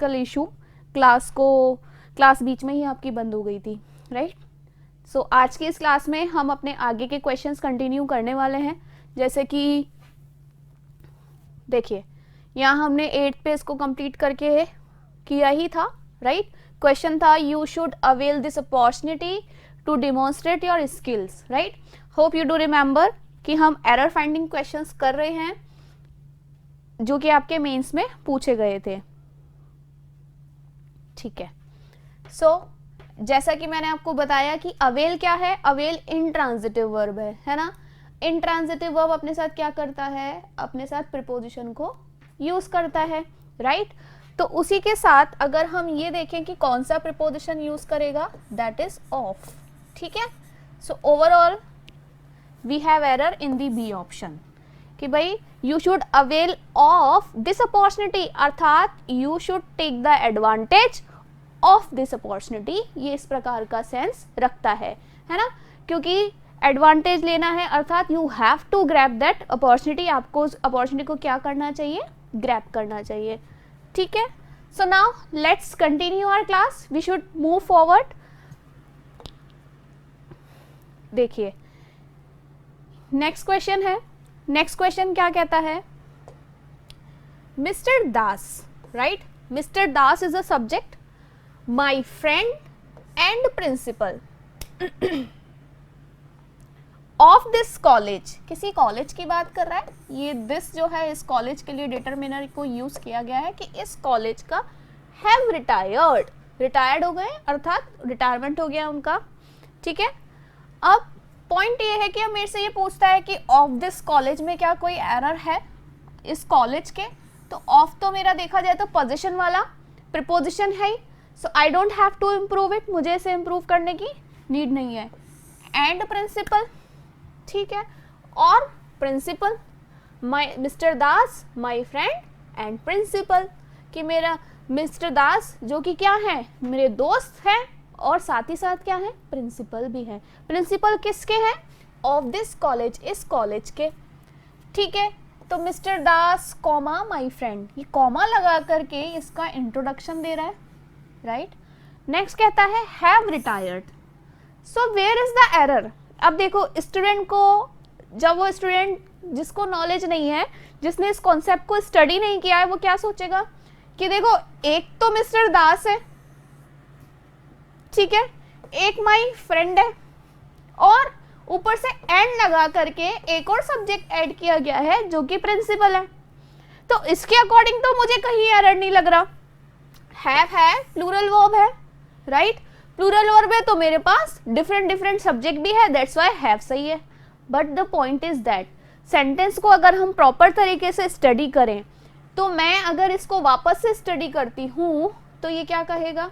Technical issue, class बीच में ही आपकी बंद हो गई थी, राइट। सो आज की इस क्लास में हम अपने आगे के क्वेश्चंस कंटिन्यू करने वाले हैं। जैसे कि देखिए यहाँ हमने 8th पेज को कंप्लीट करके किया ही था, राइट। क्वेश्चन था you should avail this opportunity to demonstrate your skills, right. Hope you do remember कि हम एरर फाइंडिंग क्वेश्चंस कर रहे हैं जो कि आपके मेंस में पूछे गए थे, ठीक है। सो जैसा कि मैंने आपको बताया कि अवेल क्या है, अवेल इंट्रांजिटिव वर्ब है ना। इंट्रांजिटिव वर्ब अपने साथ क्या करता है, अपने साथ प्रीपोजिशन को यूज करता है, राइट। तो उसी के साथ अगर हम ये देखें कि कौन सा प्रीपोजिशन यूज करेगा, दैट इज ऑफ, ठीक है। So overall we have error in the B option कि भाई you should avail of this opportunity, अर्थात you should take the advantage of this opportunity, ये इस प्रकार का सेंस रखता है ना। क्योंकि एडवांटेज लेना है अर्थात you have to grab that opportunity, आपको उस अपॉर्चुनिटी को क्या करना चाहिए, ग्रैब करना चाहिए, ठीक है। So now let's continue our class, we should move forward. देखिए नेक्स्ट क्वेश्चन है, नेक्स्ट क्वेश्चन क्या कहता है, mister Das, right. Mister Das is a subject, my friend and principal of this college, किसी कॉलेज की बात कर रहा है। ये दिस जो है इस कॉलेज के लिए डिटरमिनर को यूज किया गया है कि इस कॉलेज का हैव रिटायर्ड, रिटायर्ड हो गए अर्थात रिटायरमेंट हो गया उनका, ठीक है। अब पॉइंट ये है कि अब मेरे से ये पूछता है कि ऑफ दिस कॉलेज में क्या कोई एरर है इस कॉलेज के, तो ऑफ तो मेरा देखा जाए तो पोजीशन वाला प्रीपोजिशन है ही, so I don't have to improve it, मुझे इसे इम्प्रूव करने की नीड नहीं है। एंड प्रिंसिपल, ठीक है, और principal my mister Das my friend and principal, कि मेरा मिस्टर दास जो कि क्या है, मेरे दोस्त हैं और साथ ही साथ क्या है, प्रिंसिपल भी है। प्रिंसिपल किसके हैं, ऑफ दिस कॉलेज, इस कॉलेज के, ठीक है। तो mister Das comma my friend, ये कॉमा लगा करके इसका इंट्रोडक्शन दे रहा है, राइट। नेक्स्ट कहता है have retired, so where is the error. अब देखो स्टूडेंट को, जब वो स्टूडेंट जिसको नॉलेज नहीं है, जिसने इस कॉन्सेप्ट को स्टडी नहीं किया है, वो क्या सोचेगा कि देखो एक तो मिस्टर दास है, ठीक है, एक माई फ्रेंड है और ऊपर से एंड लगा करके एक और सब्जेक्ट ऐड किया गया है जो कि प्रिंसिपल है। तो इसके अकॉर्डिंग तो मुझे कहीं एरर नहीं लग रहा। हैव है प्लूरल वर्ब है, राइट। प्लूरल वर्ब है तो मेरे पास डिफरेंट सब्जेक्ट भी है, दैट्स व्हाई हैव सही है। But the point is that sentence को अगर हम प्रॉपर तरीके से स्टडी करें, तो मैं अगर इसको वापस से स्टडी करती हूं तो ये क्या कहेगा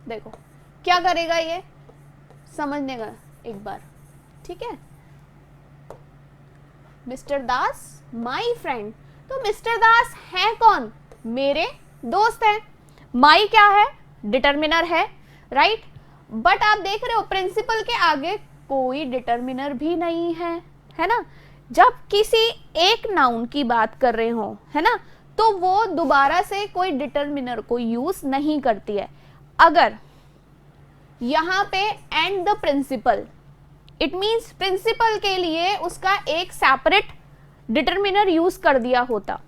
देखो क्या करेगा, ये समझने का एक बार, ठीक है। मिस्टर दास माई फ्रेंड, तो मिस्टर दास है कौन, मेरे दोस्त हैं। माई क्या है, डिटरमिनर है, राइट। बट आप देख रहे हो प्रिंसिपल के आगे कोई डिटरमिनर भी नहीं है ना। जब किसी एक नाउन की बात कर रहे हो, है ना, तो वो दोबारा से कोई डिटरमिनर को यूज नहीं करती है। अगर यहाँ पे and the principal, it means principal के लिए उसका एक सेपरेट डिटरमिनर यूज कर दिया होता,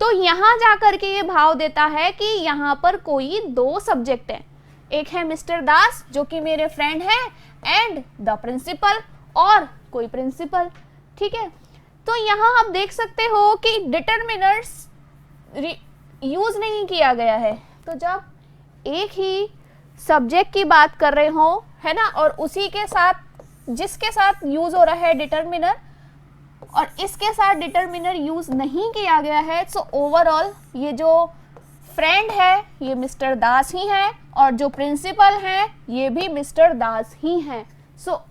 तो यहां जाकर के ये भाव देता है कि यहाँ पर कोई दो सब्जेक्ट है, एक है मिस्टर दास जो कि मेरे फ्रेंड है एंड द प्रिंसिपल, और कोई प्रिंसिपल, ठीक है। तो यहाँ आप देख सकते हो कि डिटरमिनर्स यूज नहीं किया गया है। तो जब एक ही सब्जेक्ट की बात कर रहे हो, है ना, और उसी के साथ जिसके साथ यूज हो रहा है डिटरमिनर और इसके साथ डिटरमिनर यूज नहीं किया गया है, सो ओवरऑल ये जो फ्रेंड है ये मिस्टर दास ही है और जो प्रिंसिपल है ये भी मिस्टर दास ही हैं। सो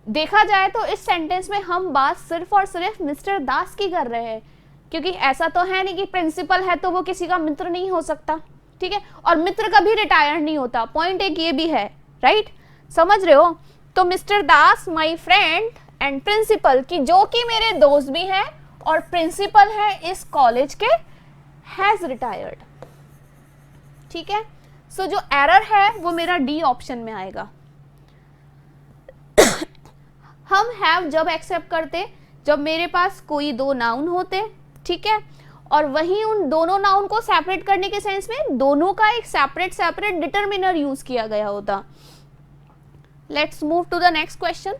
देखा जाए तो इस सेंटेंस में हम बात सिर्फ और सिर्फ मिस्टर दास की कर रहे हैं, क्योंकि ऐसा तो है नहीं कि प्रिंसिपल है तो वो किसी का मित्र नहीं हो सकता, ठीक है, और मित्र कभी रिटायर नहीं होता। पॉइंट एक ये भी है, राइट, समझ रहे हो। तो mister Das my friend and principal की जो कि मेरे दोस्त भी हैं और प्रिंसिपल है इस कॉलेज के, हैज रिटायर्ड। ठीक है, सो जो एरर है वो मेरा डी ऑप्शन में आएगा। हम हैव जब एक्सेप्ट करते जब मेरे पास कोई दो नाउन होते, ठीक है, और वहीं उन दोनों नाउन को सेपरेट करने के सेंस में दोनों का एक सेपरेट डिटरमिनर यूज किया गया होता। Let's move to the next question.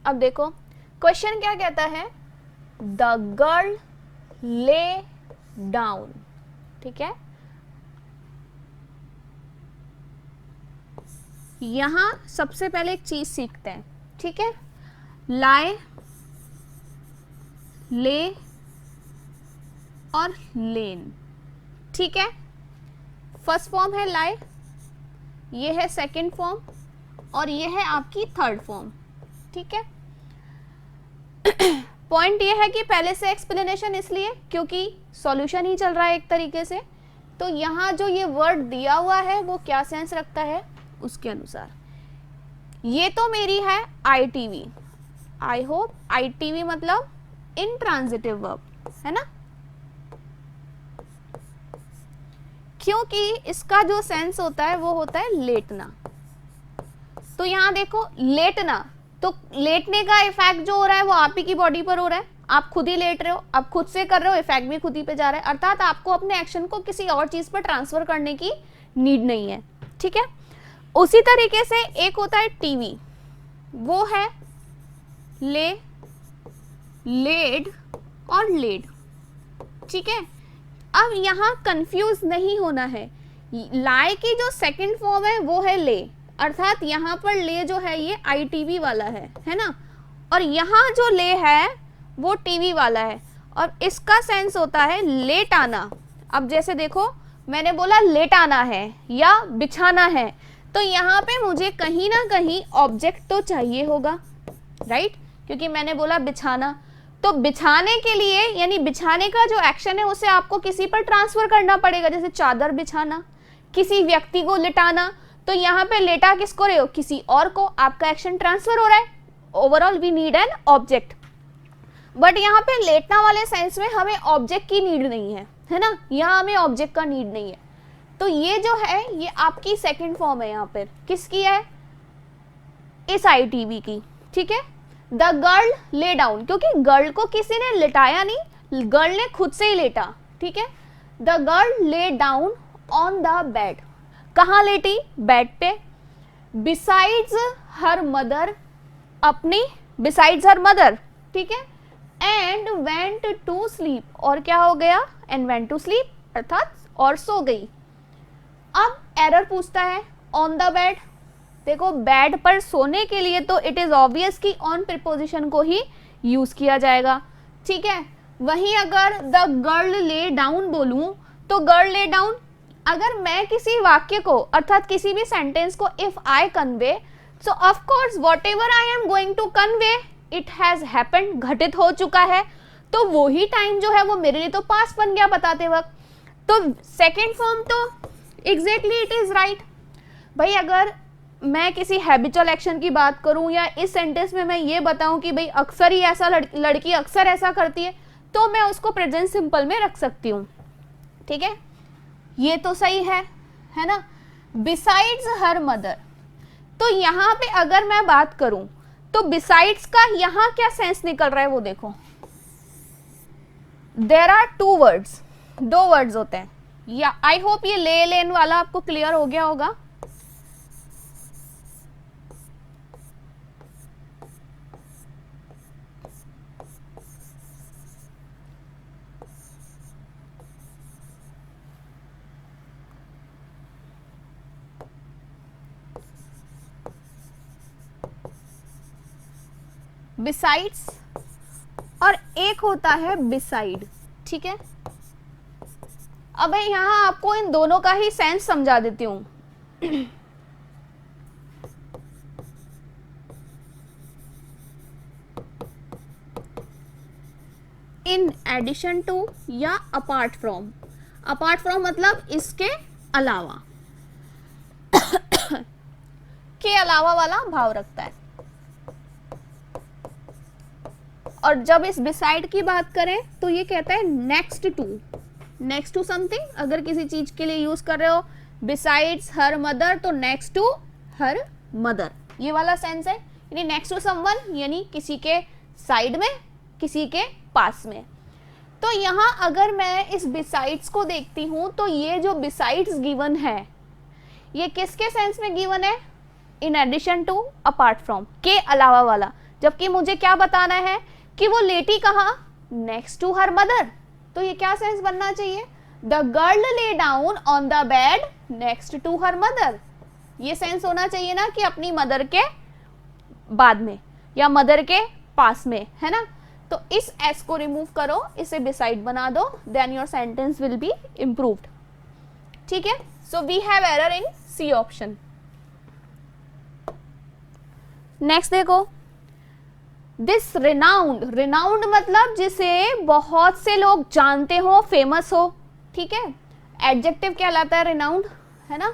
अब देखो क्वेश्चन क्या कहता है, द गर्ल ले डाउन। ठीक है, यहां सबसे पहले एक चीज सीखते हैं। ठीक है, लाई, ले और लेन। ठीक है, फर्स्ट फॉर्म है लाई, ये है सेकंड फॉर्म और ये है आपकी थर्ड फॉर्म। ठीक है, पॉइंट ये है कि पहले से एक्सप्लेनेशन इसलिए क्योंकि सॉल्यूशन ही चल रहा है एक तरीके से, तो यहां जो ये वर्ड दिया हुआ है वो क्या सेंस रखता है उसके अनुसार। ये तो मेरी है आईटीवी, आई होप आईटीवी मतलब इंट्रांजिटिव वर्ब है ना, क्योंकि इसका जो सेंस होता है वो होता है लेटना। तो यहां देखो लेटना, तो लेटने का इफेक्ट जो हो रहा है वो आप ही की बॉडी पर हो रहा है, आप खुद ही लेट रहे हो, आप खुद से कर रहे हो, इफेक्ट भी खुद ही पे जा रहा है, अर्थात आपको अपने एक्शन को किसी और चीज पर ट्रांसफर करने की नीड नहीं है। ठीक है, उसी तरीके से एक होता है टीवी, वो है ले, लेड और लेड। ठीक है, अब यहां कंफ्यूज नहीं होना है, लाई की जो सेकंड फॉर्म है वो है ले, अर्थात यहां पर ले जो है ये आईटीवी वाला है ना, और यहां जो ले है वो टीवी वाला है, और इसका सेंस होता है लेट आना। अब जैसे देखो मैंने बोला लेट आना है या बिछाना है, तो यहाँ पे मुझे कहीं ना कहीं ऑब्जेक्ट तो चाहिए होगा, राइट, क्योंकि मैंने बोला बिछाना, तो बिछाने के लिए यानी बिछाने का जो एक्शन है उसे आपको किसी पर ट्रांसफर करना पड़ेगा, जैसे चादर बिछाना, किसी व्यक्ति को लिटाना, तो यहाँ पे लेटा किसको रहे हो, किसी और को, आपका एक्शन ट्रांसफर हो रहा है। Overall we need an object, but यहाँ पे लेटना वाले सेंस में हमें ऑब्जेक्ट की नीड नहीं है ना, यहाँ हमें ऑब्जेक्ट का नीड नहीं है। तो ये जो है ये आपकी सेकंड फॉर्म है, यहाँ पर किसकी है, इस आईटीवी की। ठीक है, द गर्ल ले डाउन, क्योंकि गर्ल को किसी ने लिटाया नहीं, गर्ल ने खुद से ही लेटा। ठीक है, the girl lay down on the bed, कहाँ लेटी, बेड पे, बिसाइड्स हर मदर, अपनी बिसाइड्स हर मदर। ठीक है, एंड वेंट टू स्लीप, और क्या हो गया, एंड वेंट टू स्लीप अर्थात और सो गई। अब एरर पूछता है ऑन द बेड, देखो बेड पर सोने के लिए तो इट इज ऑब्वियस कि ऑन प्रीपोजिशन को ही यूज किया जाएगा। ठीक है, वहीं अगर द गर्ल ले डाउन बोलूं तो गर्ल ले डाउन, अगर मैं किसी वाक्य को अर्थात किसी भी सेंटेंस को if I convey, so of course whatever I am going to convey it has happened, घटित हो चुका है, तो वो ही टाइम जो है वो मेरे लिए तो पास्ट बन गया बताते वक्त। तो सेकेंड फॉर्म तो एग्जैक्टली इट इज राइट। भाई अगर मैं किसी हैबिचुअल एक्शन की बात करूं या इस सेंटेंस में मैं ये बताऊं कि भाई अक्सर ही ऐसा लड़की अक्सर ऐसा करती है, तो मैं उसको प्रेजेंट सिंपल में रख सकती हूँ। ठीक है, ये तो सही है ना। बिसाइड्स हर मदर, तो यहाँ पे अगर मैं बात करूं तो बिसाइड्स का यहाँ क्या सेंस निकल रहा है वो देखो, देयर आर टू वर्ड्स, दो वर्ड्स होते हैं, या आई होप ये ले लेन वाला आपको क्लियर हो गया होगा। बिसाइड्स और एक होता है बिसाइड। ठीक है, अब मैं यहां आपको इन दोनों का ही सेंस समझा देती हूं। इन एडिशन टू या अपार्ट फ्रॉम। अपार्ट फ्रॉम मतलब इसके अलावा के अलावा वाला भाव रखता है। और जब इस बिसाइड की बात करें तो ये कहता है next to, next to something. अगर किसी चीज के लिए यूज कर रहे हो बिसाइड्स हर मदर, तो नेक्स्ट टू हर मदर, ये वाला सेंस है। यानी नेक्स्ट टू समवन यानी किसी के साइड में, किसी के पास में। तो यहाँ अगर मैं इस बिसाइड्स को देखती हूँ तो ये जो बिसाइड्स गिवन है ये किसके सेंस में गिवन है? In addition to, apart from, के अलावा वाला। जबकि मुझे क्या बताना है कि वो लेटी कहाँ? Next to her mother. तो ये क्या सेंस बनना चाहिए? The girl lay down on the bed next to her mother. ये सेंस होना चाहिए ना कि अपनी मदर के बाद में या मदर के पास में, है ना। तो इस एस को रिमूव करो, इसे बिसाइड बना दो, then your sentence will be improved. ठीक है, so we have error in C option. Next देखो, दिस रिनाउंड, रिनाउंड मतलब जिसे बहुत से लोग जानते हो, फेमस हो। ठीक है, एडजेक्टिव कहलाता है रिनाउंड, है ना।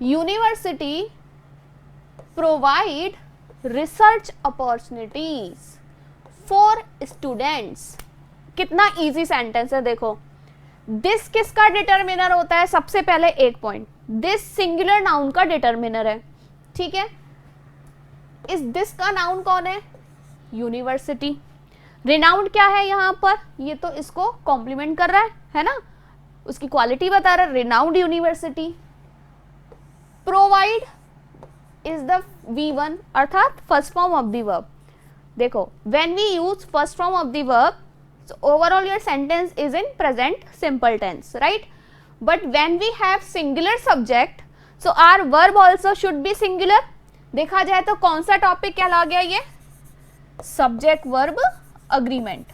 University provide research opportunities for students. कितना इजी सेंटेंस है देखो। दिस किसका डिटर्मिनर होता है? सबसे पहले एक पॉइंट, दिस सिंगुलर नाउन का डिटर्मिनर है। ठीक है, इस दिस का नाउन कौन है? यूनिवर्सिटी। रिनाउंड क्या है यहाँ पर? ये तो इसको कॉम्प्लीमेंट कर रहा है ना, उसकी क्वालिटी बता रहा है, renowned university. Provide is the V1 अर्थात first form of the verb. देखो, when we use first form of the verb, so overall your sentence is in present simple tense, right? But when we have singular subject, so our verb also should be singular. देखा जाए तो कौन सा topic कहला गया? ये subject verb agreement.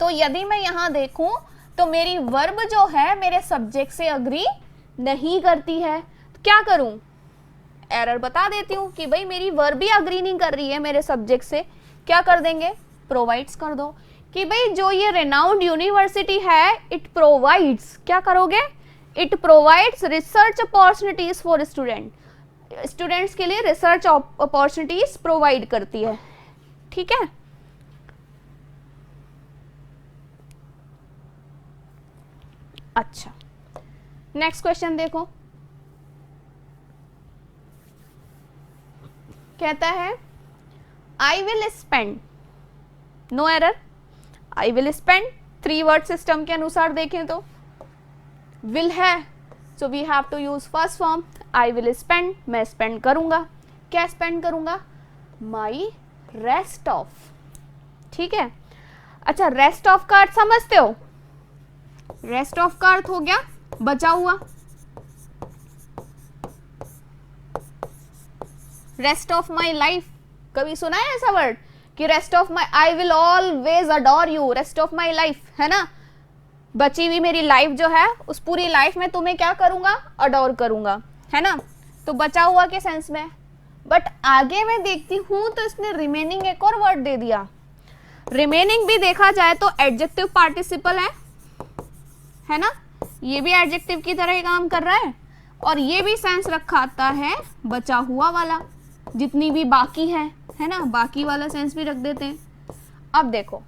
तो यदि मैं यहाँ देखूं तो मेरी वर्ब जो है मेरे सब्जेक्ट से अग्री नहीं करती है, तो क्या करूं? एरर बता देती हूँ कि भाई मेरी वर्ब भी अग्री नहीं कर रही है मेरे सब्जेक्ट से। क्या कर देंगे? प्रोवाइड्स कर दो कि भाई जो ये रेनाउंड यूनिवर्सिटी है, इट प्रोवाइड्स, क्या करोगे? It provides research opportunities for student. Students के लिए रिसर्च अपॉर्चुनिटीज प्रोवाइड करती है। ठीक है, अच्छा नेक्स्ट क्वेश्चन देखो, कहता है I will spend, no error, I will spend 3 word system के अनुसार देखें तो विल है, so we have to use first form. I will spend, मैं स्पेंड करूंगा। क्या स्पेंड करूंगा? My rest of. ठीक है, अच्छा रेस्ट ऑफ का अर्थ समझते हो? रेस्ट ऑफ का अर्थ हो गया बचा हुआ। रेस्ट ऑफ माई लाइफ, कभी सुना है ऐसा वर्ड कि rest of my, I will always adore you, rest of my life, है ना। बची हुई मेरी लाइफ जो है, उस पूरी लाइफ में तुम्हें क्या करूंगा? अडोर करूंगा, है ना। तो बचा हुआ के सेंस में। बट आगे मैं देखती हूं तो इसने रिमेनिंग एक और वर्ड दे दिया। रिमेनिंग भी देखा जाए तो एडजेक्टिव पार्टिसिपल है ना, ये भी एडजेक्टिव की तरह ही काम कर रहा है। और ये भी सेंस रखाता है बचा हुआ वाला, जितनी भी बाकी है ना, बाकी वाला सेंस भी रख देते हैं। अब देखो,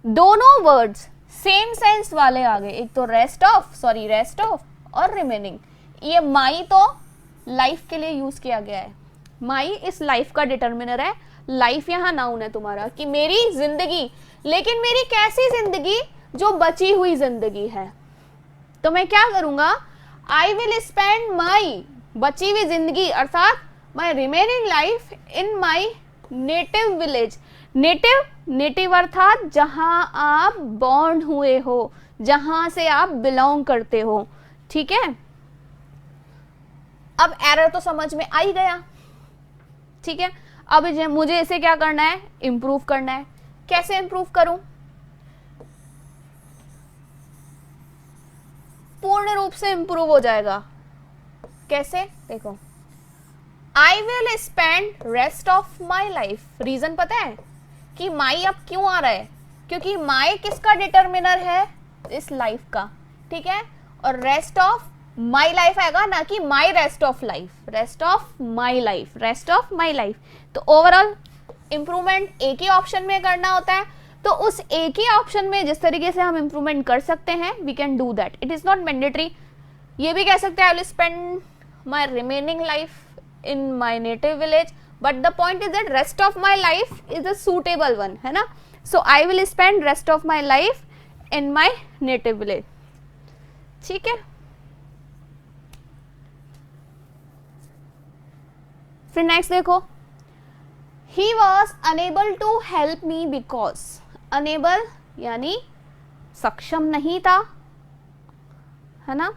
दोनों वर्ड्स सेम सेंस वाले आ गए। एक तो रेस्ट ऑफ और रिमेनिंग। ये माई तो लाइफ के लिए यूज किया गया है। माई इस लाइफ का डिटर्मिनर है। लाइफ यहाँ नाउन है तुम्हारा कि मेरी जिंदगी, लेकिन मेरी कैसी जिंदगी? जो बची हुई जिंदगी है। तो मैं क्या करूंगा? आई विल स्पेंड माई, बची हुई जिंदगी अर्थात my remaining life in my native village. Native अर्थात जहां आप बॉर्न हुए हो, जहां से आप बिलोंग करते हो। ठीक है, अब एरर तो समझ में आ ही गया। ठीक है, अब मुझे इसे क्या करना है? इंप्रूव करना है। कैसे इंप्रूव करूं? पूर्ण रूप से इंप्रूव हो जाएगा। कैसे? देखो, I will spend rest of my life. Reason पता है? कि माई अब क्यों आ रहा है, क्योंकि माई किसका डिटर्मिनर है, इस लाइफ का, ठीक है, और रेस्ट ऑफ माई लाइफ आएगा, ना कि my rest of life, rest of my life, rest of my life. तो ओवरऑल इंप्रूवमेंट एक ही ऑप्शन में करना होता है, तो उस एक ही ऑप्शन में जिस तरीके से हम इंप्रूवमेंट कर सकते हैं we can do that, it is not mandatory. ये भी कह सकते हैं I will spend my remaining life in my native village, but the point is that rest of my life is a suitable one, है ना। So I will spend rest of my life in my native village, ठीक है। फिर next देखो, he was unable to help me because, unable यानी सक्षम नहीं था, है ना,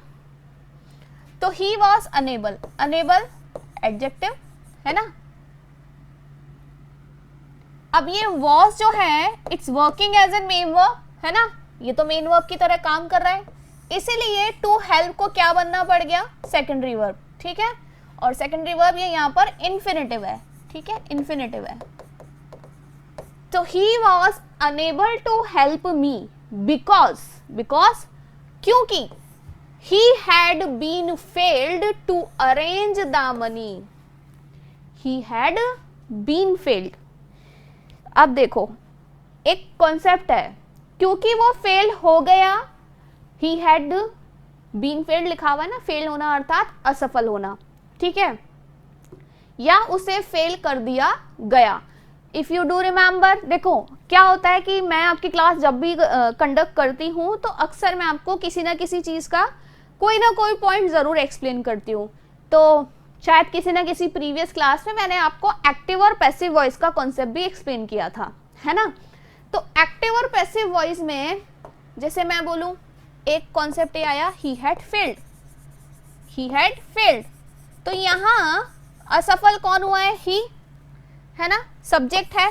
तो he was unable, unable adjective है ना। अब ये was जो है it's working as an main verb, है ना, ये तो मेन वर्ब की तरह काम कर रहा है, इसीलिए टू हेल्प को क्या बनना पड़ गया, सेकेंडरी वर्ब, ठीक है, और सेकेंडरी वर्ब ये यहाँ पर इन्फिनेटिव है, ठीक है, इन्फिनेटिव है। तो he was unable to help me because, क्योंकि he had been failed to arrange the money, he had been failed। अब देखो एक कॉन्सेप्ट है, क्योंकि वो फेल हो गया, he had been failed लिखा हुआ है ना, फेल होना अर्थात असफल होना, ठीक है, या उसे फेल कर दिया गया। इफ यू डू रिमेंबर, देखो क्या होता है कि मैं आपकी क्लास जब भी कंडक्ट करती हूँ तो अक्सर मैं आपको किसी ना किसी चीज़ का कोई ना कोई पॉइंट ज़रूर एक्सप्लेन करती हूँ। तो शायद किसी ना किसी प्रीवियस क्लास में मैंने आपको एक्टिव और पैसिव वॉइस का कॉन्सेप्ट भी एक्सप्लेन किया था, है ना। तो एक्टिव और पैसिव वॉइस में जैसे मैं बोलूँ, एक कॉन्सेप्ट ये आया, he had failed, he had failed, तो यहाँ असफल कौन हुआ है, ही, है ना, सब्जेक्ट है,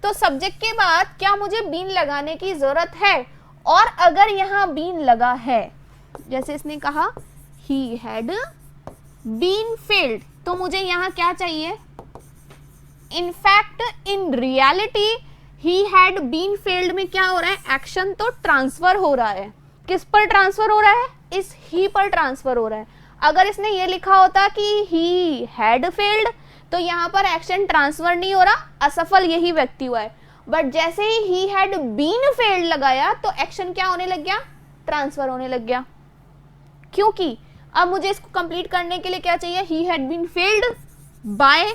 तो सब्जेक्ट के बाद क्या मुझे बीन लगाने की जरूरत है, और अगर यहाँ बीन लगा है, जैसे इसने कहा ही हैड बीन फेल्ड, तो मुझे यहाँ क्या चाहिए, in fact in reality he had been failed में क्या हो रहा है, एक्शन तो ट्रांसफर हो रहा है, किस पर ट्रांसफर हो रहा है, इस ही पर ट्रांसफर हो रहा है। अगर इसने ये लिखा होता कि ही हैड फेल्ड तो यहाँ पर एक्शन ट्रांसफर नहीं हो रहा, असफल यही व्यक्ति हुआ है, बट जैसे ही हैड बीन फेल्ड लगाया तो एक्शन क्या होने लग गया, ट्रांसफर होने लग गया, क्योंकि अब मुझे इसको कंप्लीट करने के लिए क्या चाहिए, he had been failed by,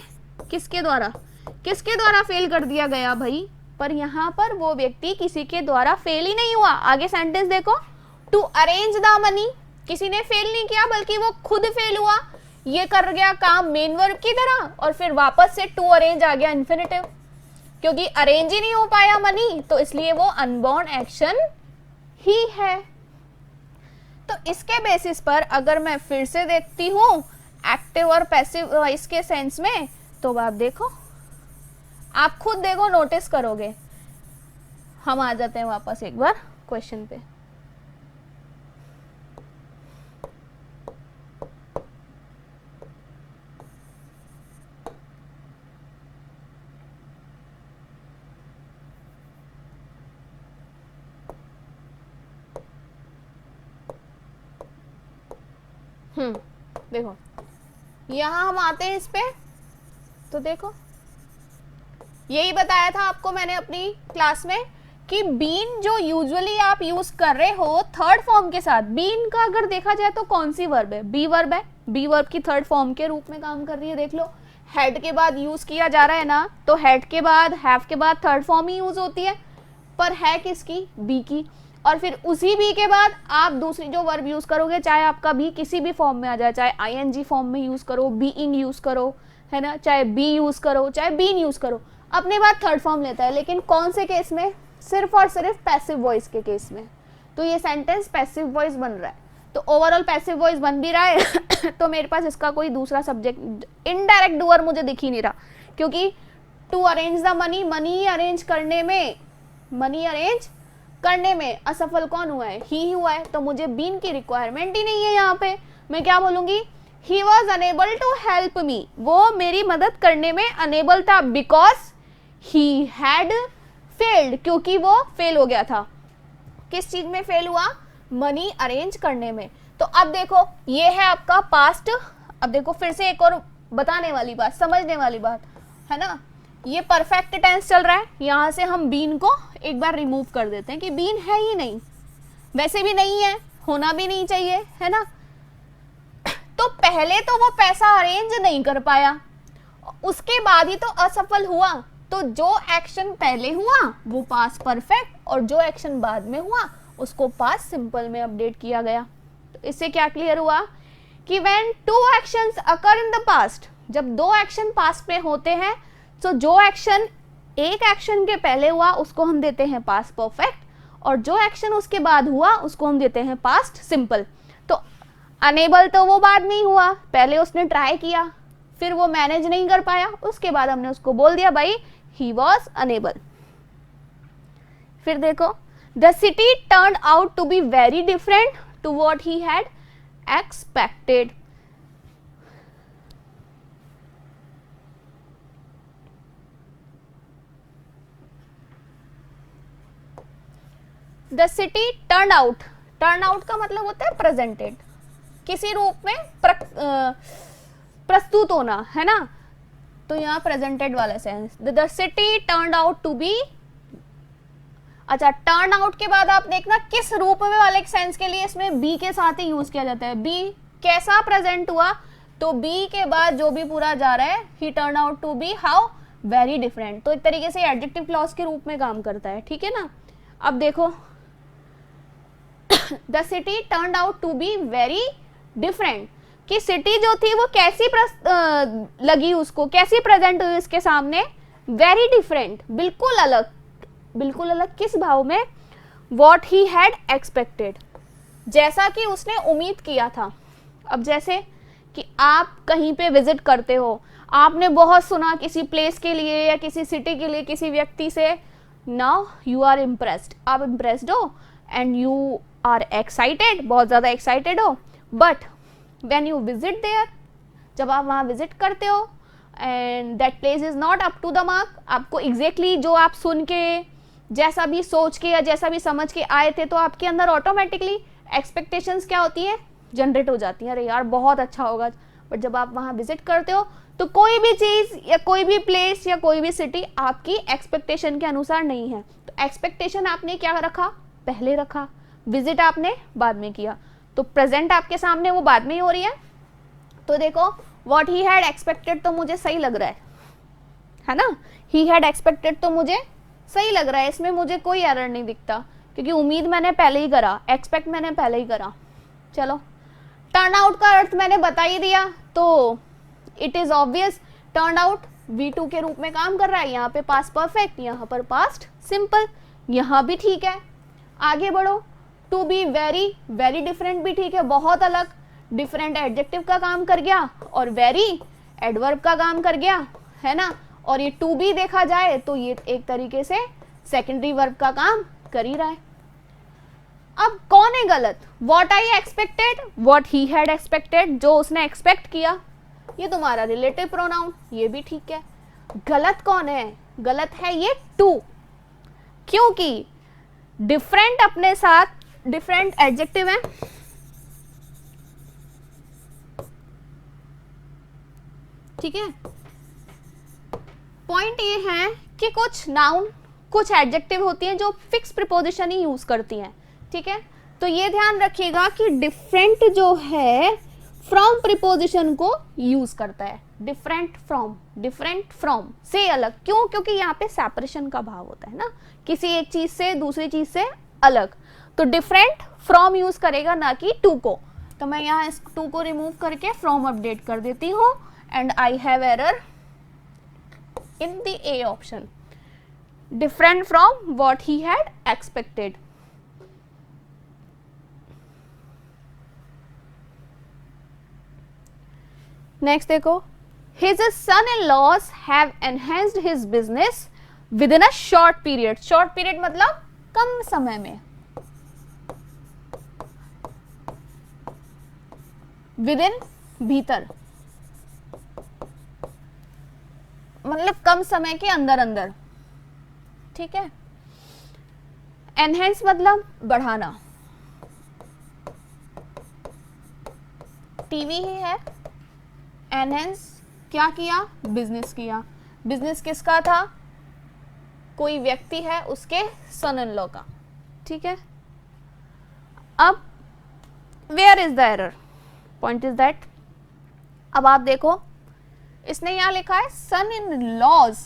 किसके द्वारा फेल कर दिया गया भाई, पर यहाँ पर वो व्यक्ति किसी के द्वारा फेल ही नहीं हुआ। आगे सेंटेंस देखो, टू अरेंज द मनी, किसी ने फेल नहीं किया बल्कि वो खुद फेल हुआ, ये कर गया काम मेन वर्ब की तरह, और फिर वापस से टू अरेंज आ गया इन्फिनेटिव, क्योंकि अरेंज ही नहीं हो पाया मनी, तो इसलिए वो अनबॉर्न एक्शन ही है। तो इसके बेसिस पर अगर मैं फिर से देखती हूँ एक्टिव और पैसिव वॉइस के सेंस में, तो आप देखो, आप खुद देखो, नोटिस करोगे। हम आ जाते हैं वापस एक बार क्वेश्चन पे। देखो यहां हम आते हैं इस पे, तो देखो यही बताया था आपको मैंने अपनी क्लास में कि बीन जो यूजुअली आप यूज कर रहे हो थर्ड फॉर्म के साथ, बीन का अगर देखा जाए तो कौन सी वर्ब है, बी वर्ब है, बी वर्ब की थर्ड फॉर्म के रूप में काम कर रही है। देख लो हेड के बाद यूज किया जा रहा है ना, तो हेड के बाद, हैव के बाद थर्ड फॉर्म ही यूज होती है, पर है किसकी, बी की, और फिर उसी बी के बाद आप दूसरी जो वर्ब यूज करोगे, चाहे आपका बी किसी भी फॉर्म में आ जाए, चाहे आईएनजी फॉर्म में यूज करो, बीइंग यूज करो, है ना, चाहे बी यूज करो, चाहे बीन यूज करो, अपने बाद थर्ड फॉर्म लेता है। लेकिन कौन से केस में, सिर्फ और सिर्फ पैसिव वॉइस के केस में। तो ये सेंटेंस पैसिव वॉइस बन रहा है, तो ओवरऑल पैसिव वॉइस बन भी रहा है तो मेरे पास इसका कोई दूसरा सब्जेक्ट, इनडायरेक्ट डूअर मुझे दिख ही नहीं रहा, क्योंकि to arrange the money, money arrange करने में, मनी अरेंज करने में असफल कौन हुआ है, ही हुआ है, तो मुझे बीन की रिक्वायरमेंट ही नहीं है। यहाँ पे मैं क्या बोलूंगी, he was unable to help me, वो मेरी मदद करने में अनेबल था, बिकॉज ही हैड फेल्ड, क्योंकि वो फेल हो गया था। किस चीज में फेल हुआ? मनी अरेंज करने में। तो अब देखो ये है आपका पास्ट। अब देखो फिर से एक और बताने वाली बात, समझने वाली बात है ना, ये परफेक्ट टेंस चल रहा है। यहां से हम बीन को एक बार रिमूव कर देते हैं कि बीन है ही नहीं, वैसे भी नहीं है, होना भी नहीं चाहिए, है ना। तो पहले तो वो पैसा अरेंज नहीं कर पाया, उसके बाद ही तो असफल हुआ। तो जो एक्शन पहले हुआ वो पास्ट परफेक्ट, और जो एक्शन बाद में हुआ उसको पास्ट सिंपल में अपडेट किया गया। तो इससे क्या क्लियर हुआ कि when two actions occur in the past, जब दो एक्शन पास्ट में होते हैं, तो जो एक्शन एक एक्शन के पहले हुआ उसको हम देते हैं पास्ट परफेक्ट, और जो एक्शन उसके बाद हुआ उसको हम देते हैं पास्ट सिंपल। तो अनेबल तो वो बाद में ही हुआ, पहले उसने ट्राई किया, फिर वो मैनेज नहीं कर पाया, उसके बाद हमने उसको बोल दिया भाई ही वॉज अनेबल। फिर देखो the city turned out to be very different to what he had expected. The city turn out, turn out का मतलब होता है प्रेजेंटेड, किसी रूप में प्रस्तुत होना, है ना। तो यहाँ प्रेजेंटेड वाला sense, the city turn out to be. अच्छा, टर्न आउट के बाद आप देखना किस रूप में वाले सेंस के लिए इसमें बी के साथ ही यूज किया जाता है। बी कैसा प्रेजेंट हुआ, तो बी के बाद जो भी पूरा जा रहा है, he turn out to be how very different, तो एक तरीके से एडजेक्टिव क्लॉज के रूप में काम करता है, ठीक है ना। अब देखो the city turn out to be very different, कि सिटी जो थी वो कैसी लगी उसको, कैसी प्रेजेंट हुई उसके सामने, वेरी डिफरेंट, बिल्कुल अलग। बिल्कुल अलग किस भाव में? वॉट ही हैड एक्सपेक्टेड, जैसा कि उसने उम्मीद किया था। अब जैसे कि आप कहीं पे विजिट करते हो, आपने बहुत सुना किसी प्लेस के लिए या किसी सिटी के लिए किसी व्यक्ति से, नाउ यू आर इम्प्रेस्ड, आप इम्प्रेस्ड हो एंड यू आर एक्साइटेड, बहुत ज़्यादा एक्साइटेड हो, but when you visit there, जब आप वहाँ विजिट करते हो and that place is not up to the mark, आपको एग्जैक्टली जो आप सुन के, जैसा भी सोच के या जैसा भी समझ के आए थे, तो आपके अंदर ऑटोमेटिकली एक्सपेक्टेशंस क्या होती है, जनरेट हो जाती हैं, अरे यार बहुत अच्छा होगा। बट जब आप वहाँ विजिट करते हो तो कोई भी चीज़ या कोई भी प्लेस या कोई भी सिटी आपकी एक्सपेक्टेशन के अनुसार नहीं है, तो एक्सपेक्टेशन आपने क्या रखा, पहले रखा, विजिट आपने बाद में किया, तो प्रेजेंट आपके सामने वो बाद में ही हो रही है। तो देखो व्हाट ही हैड एक्सपेक्टेड तो मुझे सही लग रहा है ना, ही हैड एक्सपेक्टेड तो मुझे सही लग रहा है, इसमें मुझे कोई एरर नहीं दिखता, क्योंकि उम्मीद मैंने पहले ही करा, एक्सपेक्ट मैंने पहले ही करा। चलो, टर्न आउट का अर्थ मैंने बता ही दिया, तो it is obvious turn out V2 के रूप में काम कर रहा है, यहाँ पे पास्ट परफेक्ट, यहाँ पर पास्ट सिंपल, यहाँ भी ठीक है। आगे बढ़ो, to be very, very different भी ठीक है, बहुत अलग, डिफरेंट एडजेक्टिव का काम कर गया और वेरी एडवर्ब का काम कर गया, है ना। और ये टू बी देखा जाए तो ये एक तरीके से सेकेंडरी वर्ब का काम कर ही रहा है। अब कौन है गलत? What I expected, what he had expected, जो उसने एक्सपेक्ट किया, ये तुम्हारा रिलेटिव प्रोनाउन, ये भी ठीक है। गलत कौन है? गलत है ये टू, क्योंकि डिफरेंट अपने साथ डिफरेंट एडजेक्टिव है, ठीक है। पॉइंट ये है कि कुछ नाउन, कुछ एडजेक्टिव होती हैं जो फिक्स प्रीपोजिशन ही यूज करती हैं, ठीक है। तो ये ध्यान रखिएगा कि डिफरेंट जो है फ्रॉम प्रीपोजिशन को यूज करता है, डिफरेंट फ्रॉम से अलग, क्यों? क्योंकि यहाँ पे सेपरेशन का भाव होता है ना, किसी एक चीज से दूसरी चीज से अलग, तो डिफरेंट फ्रॉम यूज करेगा, ना कि टू को। तो मैं यहाँ इस टू को रिमूव करके फ्रॉम अपडेट कर देती हूँ, and I have error in the A option, different from what he had expected. Next देखो, his son-in-laws have enhanced his business within a short period. Short period मतलब कम समय में, within भीतर, मतलब कम समय के अंदर अंदर, ठीक है। एनहेंस मतलब बढ़ाना, टीवी ही है, एनहेंस क्या किया, बिजनेस किया। बिजनेस किसका था, कोई व्यक्ति है उसके सन इन लॉ का, ठीक है। अब where is the error, point is that, अब आप देखो इसने यहां लिखा है सन इन लॉज,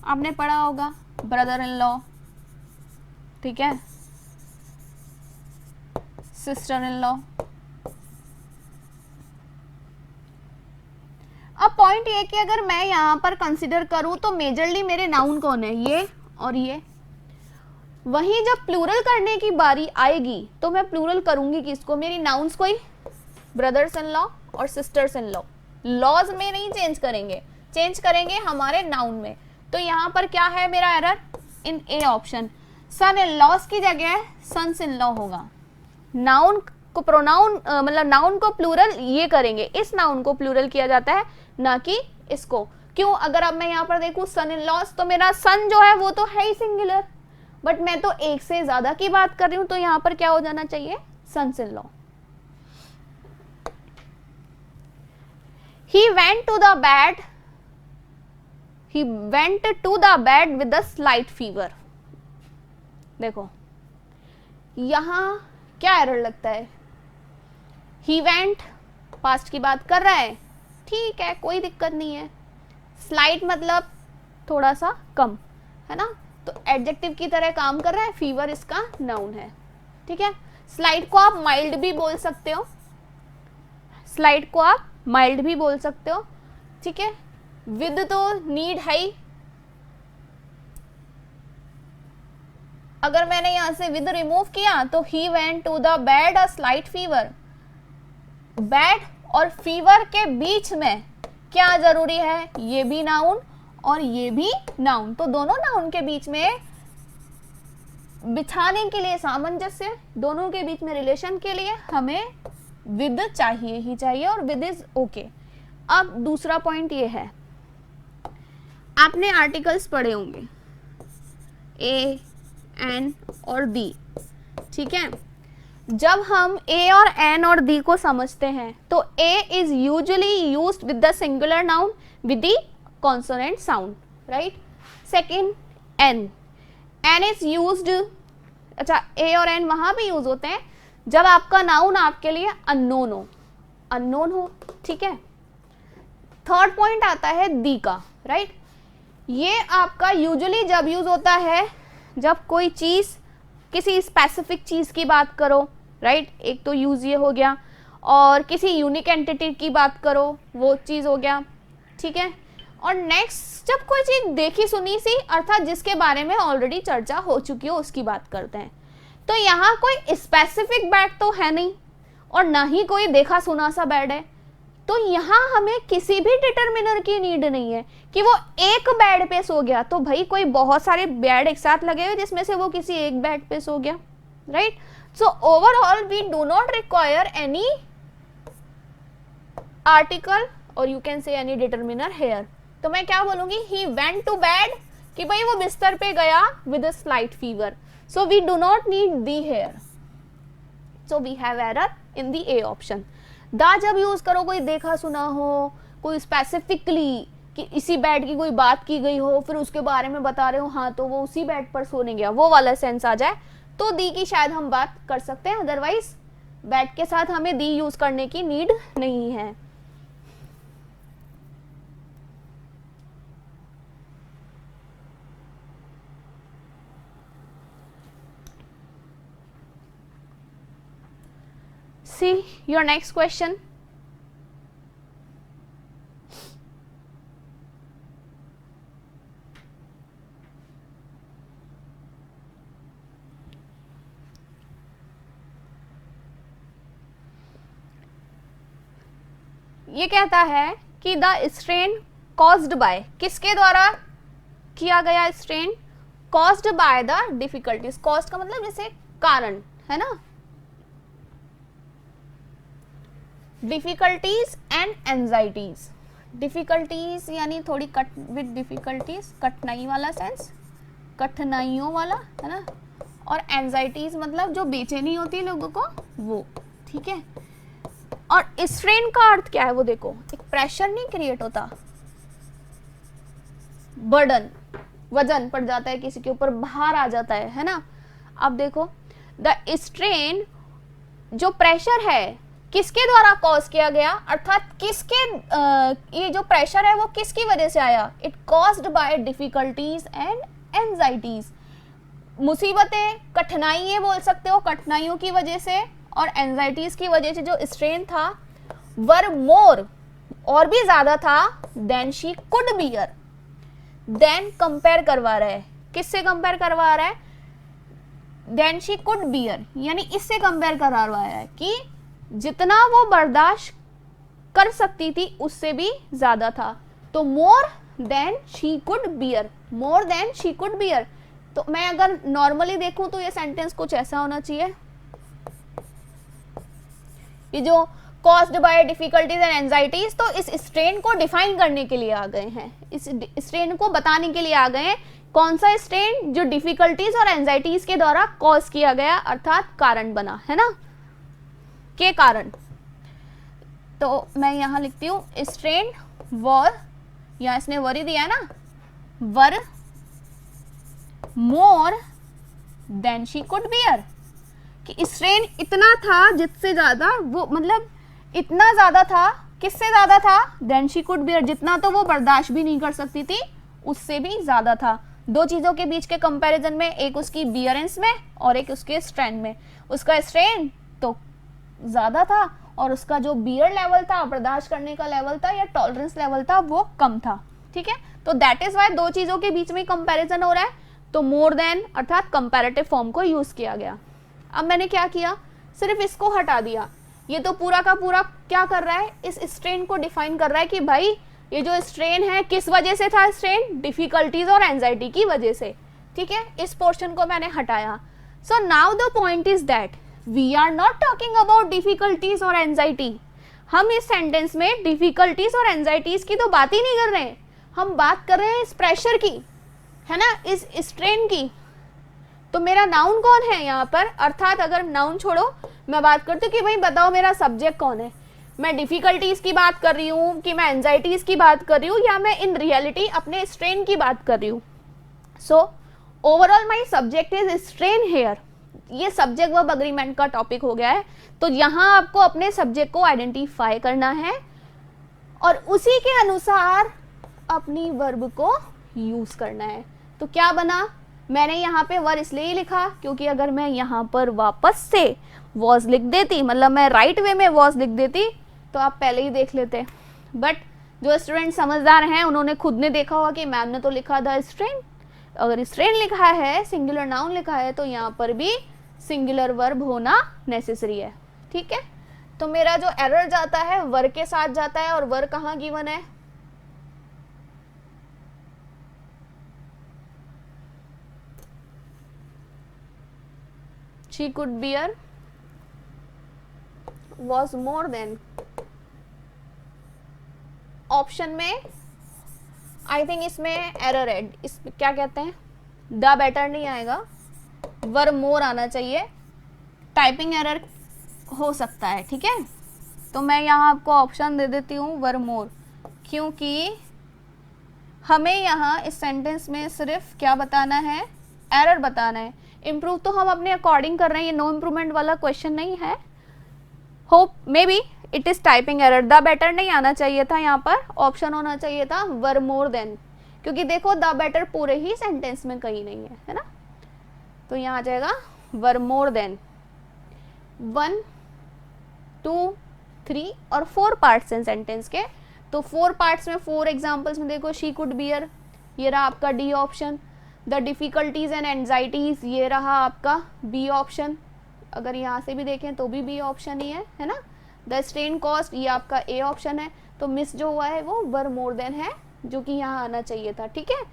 आपने पढ़ा होगा ब्रदर इन लॉ, ठीक है, सिस्टर इन लॉ। अब पॉइंट ये कि अगर मैं यहां पर कंसिडर करूं तो मेजरली मेरे नाउन कौन है, ये और ये। वहीं जब प्लूरल करने की बारी आएगी तो मैं प्लूरल करूंगी किसको, मेरी नाउन्स को ही, ब्रदर्स इन लॉ और सिस्टर्स इन लॉ। लॉज में नहीं चेंज करेंगे, चेंज करेंगे हमारे नाउन में। तो यहाँ पर क्या है मेरा error, in A option, son in laws की जगह सन्स इन लॉ होगा। नाउन को प्रोनाउन मतलब नाउन को प्लूरल ये करेंगे, इस नाउन को प्लूरल किया जाता है, ना कि इसको। क्यों, अगर अब मैं यहाँ पर देखूं सन इन लॉज, तो मेरा सन जो है वो तो है ही सिंगुलर, बट मैं तो एक से ज्यादा की बात कर रही हूं, तो यहां पर क्या हो जाना चाहिए, sons in law. He went to the bed with a slight fever। देखो यहां क्या एरर लगता है, he went पास्ट की बात कर रहा है, ठीक है कोई दिक्कत नहीं है। स्लाइट मतलब थोड़ा सा कम, है ना, तो एडजेक्टिव की तरह काम कर रहा है, फीवर इसका नाउन है, ठीक है। स्लाइट को आप माइल्ड भी बोल सकते हो, स्लाइट को आप माइल्ड भी बोल सकते हो, ठीक है। विद तो नीड है ही, अगर मैंने यहां से विद रिमूव किया तो he went to the bed a slight fever. Bed और फीवर के बीच में क्या जरूरी है, ये भी नाउन और ये भी नाउन, तो दोनों नाउन के बीच में बिछाने के लिए सामंजस्य, दोनों के बीच में रिलेशन के लिए हमें विद चाहिए ही चाहिए, और विद इज ओके। अब दूसरा पॉइंट ये है, आपने आर्टिकल्स पढ़े होंगे ए, एन और दी, ठीक है। जब हम ए और एन और दी को समझते हैं तो a is usually used with the singular noun with the consonant sound, right. Second an is used, अच्छा ए और एन वहां भी यूज होते हैं जब आपका नाउन आपके लिए अननोन हो, ठीक है। थर्ड पॉइंट आता है दी का, राइट। ये आपका यूजुअली जब यूज होता है जब कोई चीज, किसी स्पेसिफिक चीज की बात करो, राइट, एक तो यूज ये हो गया, और किसी यूनिक एंटिटी की बात करो, वो चीज हो गया, ठीक है। और नेक्स्ट जब कोई चीज देखी सुनी सी, अर्थात जिसके बारे में ऑलरेडी चर्चा हो चुकी हो, उसकी बात करते हैं। तो यहाँ कोई स्पेसिफिक बैड तो है नहीं और ना ही कोई देखा सुना सा बैड है, तो यहाँ हमें किसी भी डिटर्मिनर की नीड नहीं है कि वो एक बेड पे सो गया, तो भाई कोई बहुत सारे बेड एक साथ लगे हुए जिसमें से वो किसी एक बेड पे सो गया, right. So overall we do not require any article और you can say any determiner here. तो मैं क्या बोलूंगी, ही वेंट टू बेड, कि भाई वो बिस्तर पे गया with a slight fever, so we do not need the here, so we have error in the A option. दा जब यूज करो कोई देखा सुना हो, कोई स्पेसिफिकली कि इसी बेड की कोई बात की गई हो, फिर उसके बारे में बता रहे हो, हाँ तो वो उसी बेड पर सोने गया, वो वाला सेंस आ जाए तो दी की शायद हम बात कर सकते हैं, अदरवाइज बेड के साथ हमें दी यूज करने की नीड नहीं है। See your next question. ये कहता है कि द स्ट्रेन कॉज्ड बाय, किसके द्वारा किया गया strain, caused by the difficulties. Caused का मतलब जैसे कारण, है ना, डिफिकल्टीज एंड एंजाइटीज। डिफिकल्टीज यानी थोड़ी कट विद डिफिकल्टीज, कठिनाई वाला सेंस, कठिनाइयों वाला, है ना। और एंजाइटीज मतलब जो बेचैनी होती है लोगों को, वो, ठीक है। और स्ट्रेन का अर्थ क्या है वो देखो, एक प्रेशर नहीं क्रिएट होता, बर्डन, वजन पड़ जाता है किसी के ऊपर, भार आ जाता है ना। अब देखो द स्ट्रेन, जो प्रेशर है किसके द्वारा कॉज किया गया, अर्थात किसके ये जो प्रेशर है वो किसकी वजह से आया, it caused by difficulties and anxieties. मुसीबतें, कठिनाई ये बोल सकते हो, कठिनाइयों की वजह से और एंजाइटीज की वजह से जो स्ट्रेन था, वर मोर, और भी ज्यादा था, than she could bear. Than compare करवा रहा है, किससे कंपेयर करवा रहा है, देन शी कुड बियर, यानी इससे कंपेयर करवा रहा है कि जितना वो बर्दाश्त कर सकती थी उससे भी ज्यादा था। तो more than she could bear, more than she could bear. तो मैं अगर नॉर्मली देखूं तो ये सेंटेंस कुछ ऐसा होना चाहिए, ये जो caused by difficulties and anxieties, तो इस स्ट्रेन को डिफाइन करने के लिए आ गए हैं, इस स्ट्रेन को बताने के लिए आ गए हैं। कौन सा स्ट्रेन, जो डिफिकल्टीज और एंजाइटीज के द्वारा कॉज किया गया, अर्थात कारण बना, है ना, के कारण। तो मैं यहां लिखती हूं स्ट्रेन वर, या इसने वर ही दिया है ना, वर more than she could bear, कि स्ट्रेन इतना था जिससे ज्यादा वो, मतलब इतना ज्यादा था, किससे ज्यादा था, देन शी कुड बियर, जितना तो वो बर्दाश्त भी नहीं कर सकती थी उससे भी ज्यादा था। दो चीजों के बीच के कंपैरिजन में, एक उसकी बियरेंस में और एक उसके स्ट्रेंथ में। उसका स्ट्रेन तो ज्यादा था और उसका जो बियर लेवल था, बर्दाश्त करने का लेवल था या टॉलरेंस लेवल था, वो कम था, ठीक है। तो दैट इज वाई दो चीजों के बीच में कंपैरिजन हो रहा है, तो मोर देन अर्थात कंपैरेटिव फॉर्म को यूज किया गया। अब मैंने क्या किया, सिर्फ इसको हटा दिया, ये तो पूरा का पूरा क्या कर रहा है, इस स्ट्रेन को डिफाइन कर रहा है कि भाई ये जो स्ट्रेन है किस वजह से था, स्ट्रेन डिफिकल्टीज और एंजाइटी की वजह से, ठीक है। इस पोर्शन को मैंने हटाया। So now the point is that we are not talking about difficulties और एंजाइटी। हम इस सेंटेंस में डिफिकल्टीज और एंजाइटीज की तो बात ही नहीं कर रहे हैं, हम बात कर रहे हैं इस प्रेशर की, है ना, इस स्ट्रेन की। तो मेरा नाउन कौन है यहाँ पर, अर्थात अगर नाउन छोड़ो, मैं बात करती हूँ कि भाई बताओ मेरा सब्जेक्ट कौन है, मैं डिफिकल्टीज की बात कर रही हूँ कि मैं एंजाइटीज की बात कर रही हूँ, या मैं इन रियलिटी अपने स्ट्रेन की बात कर रही हूँ। So overall my subject is strain here. ये सब्जेक्ट वर्ब अग्रीमेंट का टॉपिक हो गया है। तो यहाँ आपको अपने सब्जेक्ट को आइडेंटिफाई करना है और उसी के अनुसार अपनी वर्ब को यूज करना है। तो क्या बना, मैंने यहाँ पे वर इसलिए ही लिखा क्योंकि अगर मैं यहाँ पर वापस से वॉज लिख देती, मतलब मैं राइट वे में वॉज लिख देती, तो आप पहले ही देख लेते। बट जो स्टूडेंट समझदार हैं उन्होंने खुद ने देखा होगा कि मैम ने तो लिखा द स्ट्रेन, अगर स्ट्रेन लिखा है, सिंगुलर नाउन लिखा है, तो यहाँ पर भी सिंगुलर वर्ब होना नेसेसरी है, ठीक है। तो मेरा जो एरर जाता है वर के साथ जाता है, और वर कहाँ गिवन है, she could bear was more than। Option में आई थिंक इसमें एरर है, इस क्या कहते हैं, द बेटर नहीं आएगा, वर मोर आना चाहिए, टाइपिंग एरर हो सकता है, ठीक है। तो मैं यहाँ आपको ऑप्शन दे देती हूँ वर मोर, क्योंकि हमें यहाँ इस सेंटेंस में सिर्फ क्या बताना है, एरर बताना है। इम्प्रूव तो हम अपने अकॉर्डिंग कर रहे हैं, ये नो इम्प्रूवमेंट वाला क्वेश्चन नहीं है। Hope may be it is typing error, the better नहीं आना चाहिए था, यहाँ पर ऑप्शन होना चाहिए था वर मोर देन, क्योंकि देखो द बेटर पूरे ही सेंटेंस में कहीं नहीं है ना। तो यहाँ आ जाएगा वर मोर देन। 1, 2, 3 और 4 पार्ट्स हैं सेंटेंस के। तो 4 पार्ट्स में 4 एग्जाम्पल्स में देखो शी कुड बियर, ये रहा आपका D option. The difficulties and anxieties, ये रहा आपका बी ऑप्शन। अगर यहाँ से भी देखें तो भी बी ऑप्शन ही है ना। द स्ट्रेन कॉस्ट, ये आपका ए ऑप्शन है। तो मिस जो हुआ है वो वर मोर देन है, जो कि यहाँ आना चाहिए था, ठीक है।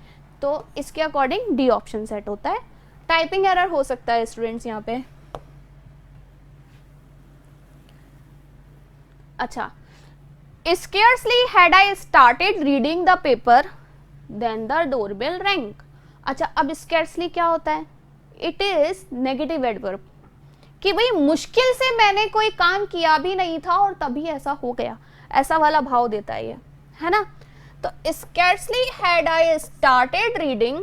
तो इसके अकॉर्डिंग डी ऑप्शन सेट होता है। टाइपिंग एरर हो सकता है स्टूडेंट्स यहाँ पे। अच्छा, scarcely had I started reading the paper then the doorbell rang. अच्छा, अब scarcely क्या होता है? It is negative adverb कि भाई मुश्किल से मैंने कोई काम किया भी नहीं था और तभी ऐसा हो गया, ऐसा वाला भाव देता है ये, है ना। तो scarcely had I started reading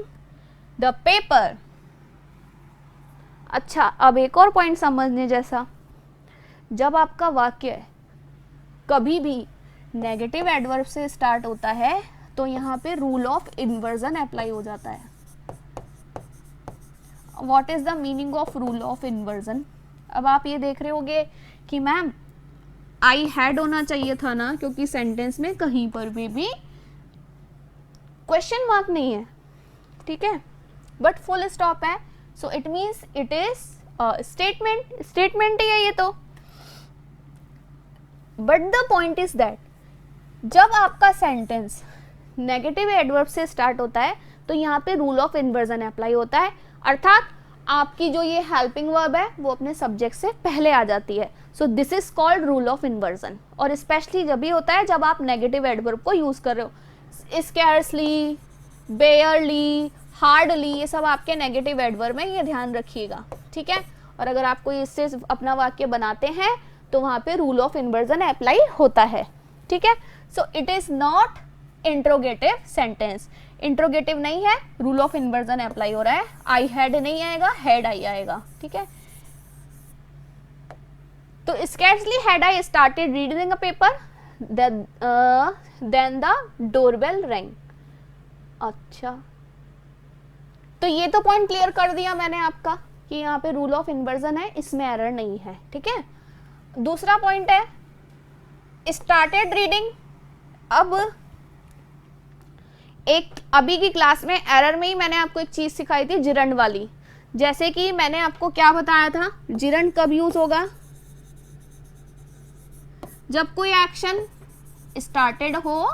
the paper. अच्छा, अब एक और पॉइंट समझने जैसा, जब आपका वाक्य कभी भी नेगेटिव एडवर्ब से स्टार्ट होता है तो यहाँ पे रूल ऑफ इन्वर्जन अप्लाई हो जाता है। What is the meaning of rule of inversion? अब आप ये देख रहे होगे कि मैम आई हैड होना चाहिए था ना, क्योंकि सेंटेंस में कहीं पर भी क्वेश्चन मार्क नहीं है, ठीक है, बट फुल स्टॉप है, so it means it is statement ही है ये तो। But the point is that जब आपका सेंटेंस नेगेटिव एडवर्ब से स्टार्ट होता है तो यहाँ पे रूल ऑफ इन्वर्जन अप्लाई होता है, अर्थात आपकी जो ये हेल्पिंग वर्ब है वो अपने सब्जेक्ट से पहले आ जाती है। So this is called rule of inversion, और स्पेशली जब भी होता है जब आप नेगेटिव एडवर्ब को यूज कर रहे हो। स्कैर्सली, बेयरली, हार्डली, ये सब आपके नेगेटिव एडवर्ब में, ये ध्यान रखिएगा, ठीक है। और अगर आप कोई इससे अपना वाक्य बनाते हैं तो वहां पे रूल ऑफ इन्वर्जन अप्लाई होता है, ठीक है। So it is not interrogative sentence, interrogative नहीं है, रूल ऑफ इन्वर्जन अप्लाई हो रहा है। आई हैड नहीं आएगा, हैड आई आएगा, ठीक है। तो scarcely had I started reading a paper then the doorbell rang. अच्छा, तो ये तो पॉइंट क्लियर कर दिया मैंने आपका कि यहाँ पे रूल ऑफ इन्वर्जन है, इसमें एरर नहीं है, ठीक है। दूसरा पॉइंट है स्टार्टेड रीडिंग। अब एक अभी की क्लास में एरर में ही मैंने आपको एक चीज सिखाई थी जिरंड वाली, जैसे कि मैंने आपको क्या बताया था, जिरंड कब यूज होगा? जब कोई एक्शन स्टार्टेड हो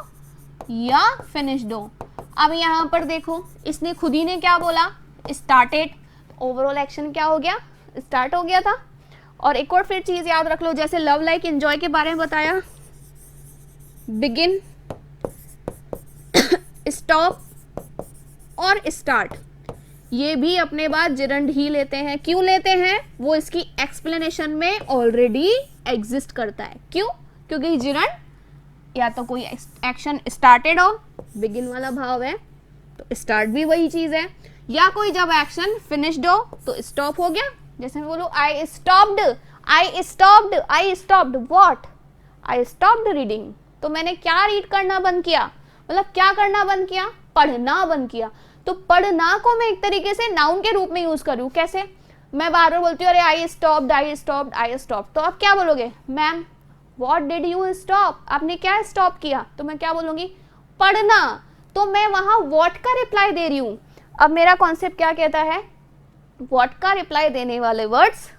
या फिनिश्ड हो। अब यहाँ पर देखो, इसने खुद ही ने क्या बोला, स्टार्टेड, ओवरऑल एक्शन क्या हो गया, स्टार्ट हो गया था। और एक और फिर चीज याद रख लो, जैसे लव लाइक एंजॉय के बारे में बताया, बिगिन, स्टॉप और स्टार्ट, ये भी अपने बाद जिरंड ही लेते हैं। क्यों लेते हैं? वो इसकी एक्सप्लेनेशन में ऑलरेडी एग्जिस्ट करता है। क्यों? क्योंकि जिरंड या तो कोई एक्शन स्टार्टेड हो, बिगिन वाला भाव है तो स्टार्ट भी वही चीज है, या कोई जब एक्शन फिनिश्ड हो तो स्टॉप हो गया। जैसे मैं बोलूं I stopped what, I stopped reading, तो मैंने क्या रीड करना बंद किया, मतलब क्या करना बंद किया, पढ़ना बंद किया। तो पढ़ना को मैं एक तरीके से नाउन के रूप में यूज करूं। कैसे? मैं बार बार बोलती हूँ अरे आई स्टॉप्ड, तो आप क्या बोलोगे, ma'am what did you stop, आपने क्या स्टॉप किया? तो मैं क्या बोलूंगी, पढ़ना। तो मैं वहां व्हाट का रिप्लाई दे रही हूं। अब मेरा कॉन्सेप्ट क्या कहता है, व्हाट का रिप्लाई देने वाले वर्ड्स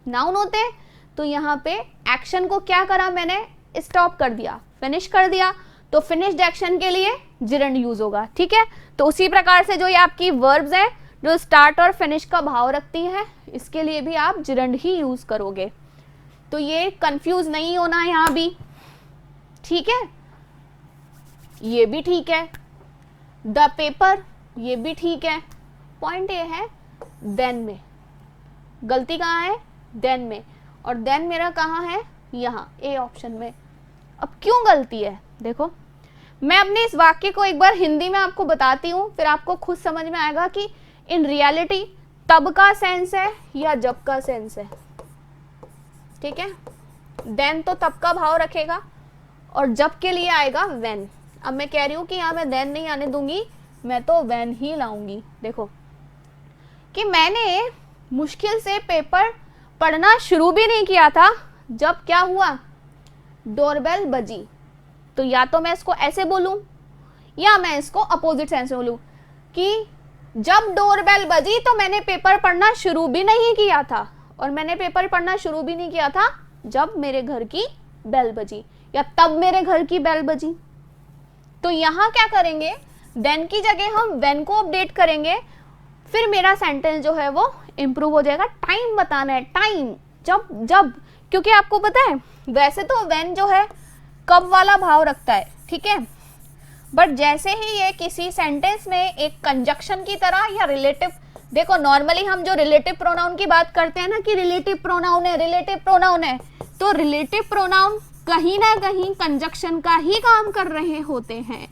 नाउन होते हैं, तो यहाँ पे एक्शन को क्या करा मैंने, स्टॉप कर दिया, फिनिश कर दिया, तो फिनिश्ड एक्शन के लिए जिरंड यूज होगा, ठीक है। तो उसी प्रकार से जो ये आपकी वर्ब्स है जो स्टार्ट और फिनिश का भाव रखती हैं, इसके लिए भी आप जिरंड ही यूज करोगे। तो ये कंफ्यूज नहीं होना है यहाँ भी, ठीक है, ये भी ठीक है, द पेपर ये भी ठीक है। पॉइंट ये है देन में, गलती कहाँ है, देन में, और देन मेरा कहाँ है, यहाँ ए ऑप्शन में। अब क्यों गलती है, देखो मैं अपने इस वाक्य को एक बार हिंदी में आपको बताती हूँ, फिर आपको खुद समझ में आएगा कि इन रियलिटी तब का सेंस है या जब का सेंस है, ठीक है। देन तो तब का भाव रखेगा और जब के लिए आएगा व्हेन। अब मैं कह रही हूँ कि यहाँ मैं देन नहीं आने दूंगी, मैं तो व्हेन ही लाऊंगी। देखो कि मैंने मुश्किल से पेपर पढ़ना शुरू भी नहीं किया था जब क्या हुआ, डोरबेल बजी। तो या तो मैं इसको ऐसे बोलूं या मैं इसको अपोजिट सेंस में बोलूं कि जब डोरबेल बजी तो मैंने पेपर पढ़ना शुरू भी नहीं किया था, और मैंने पेपर पढ़ना शुरू भी नहीं किया था जब मेरे घर की बेल बजी, या तब मेरे घर की बेल बजी। तो यहाँ क्या करेंगे, देन की जगह हम व्हेन को अपडेट करेंगे, फिर मेरा सेंटेंस जो है वो इंप्रूव हो जाएगा। टाइम बताना है, टाइम, जब जब, क्योंकि आपको पता है वैसे तो व्हेन जो है कब वाला भाव रखता है, ठीक है, बट जैसे ही ये किसी सेंटेंस में एक कंजक्शन की तरह या रिलेटिव, देखो नॉर्मली हम जो रिलेटिव प्रोनाउन की बात करते हैं ना कि रिलेटिव प्रोनाउन है, रिलेटिव प्रोनाउन है, तो रिलेटिव प्रोनाउन कहीं ना कहीं कंजक्शन का ही काम कर रहे होते हैं,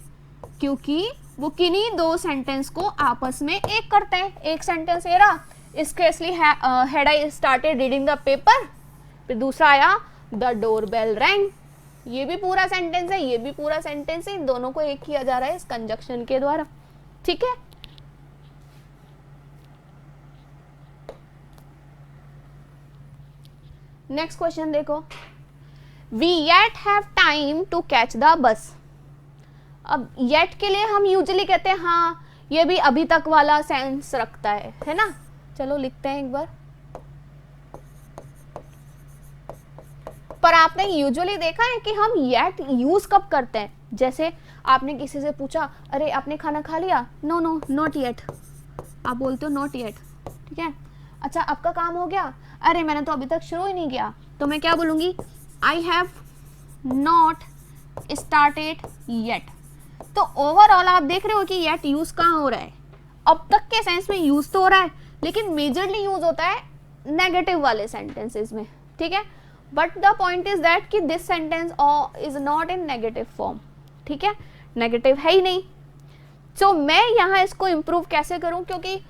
क्योंकि वो किन्हीं दो सेंटेंस को आपस में एक करते हैं। एक सेंटेंस ये रहा, scarcely had I started reading the paper, फिर दूसरा आया द डोर बेल रैंग, ये भी पूरा सेंटेंस है, ये भी पूरा सेंटेंस है, इन दोनों को एक किया जा रहा है इस कंजक्शन के द्वारा, ठीक है। नेक्स्ट क्वेश्चन देखो, we yet have time to catch the bus. अब येट के लिए हम यूजुअली कहते हैं हाँ ये भी अभी तक वाला सेंस रखता है ना। चलो लिखते हैं एक बार। पर आपने यूजुअली देखा है कि हम येट यूज कब करते हैं? जैसे आपने किसी से पूछा अरे आपने खाना खा लिया, नो नो नॉट येट, आप बोलते हो नॉट येट, ठीक है। अच्छा आपका काम हो गया, अरे मैंने तो अभी तक शुरू ही नहीं किया, तो मैं क्या बोलूंगी, I have not started yet. तो ओवरऑल आप देख रहे हो कि येट यूज कहाँ हो रहा है, अब तक के सेंस में यूज तो हो रहा है, लेकिन मेजरली यूज होता है नेगेटिव वाले सेंटेंसेस में, ठीक है। But the point is that कि this sentence is not in negative form, ठीक है, नेगेटिव है ही नहीं। सो मैं यहाँ इसको इम्प्रूव कैसे करूं, क्योंकि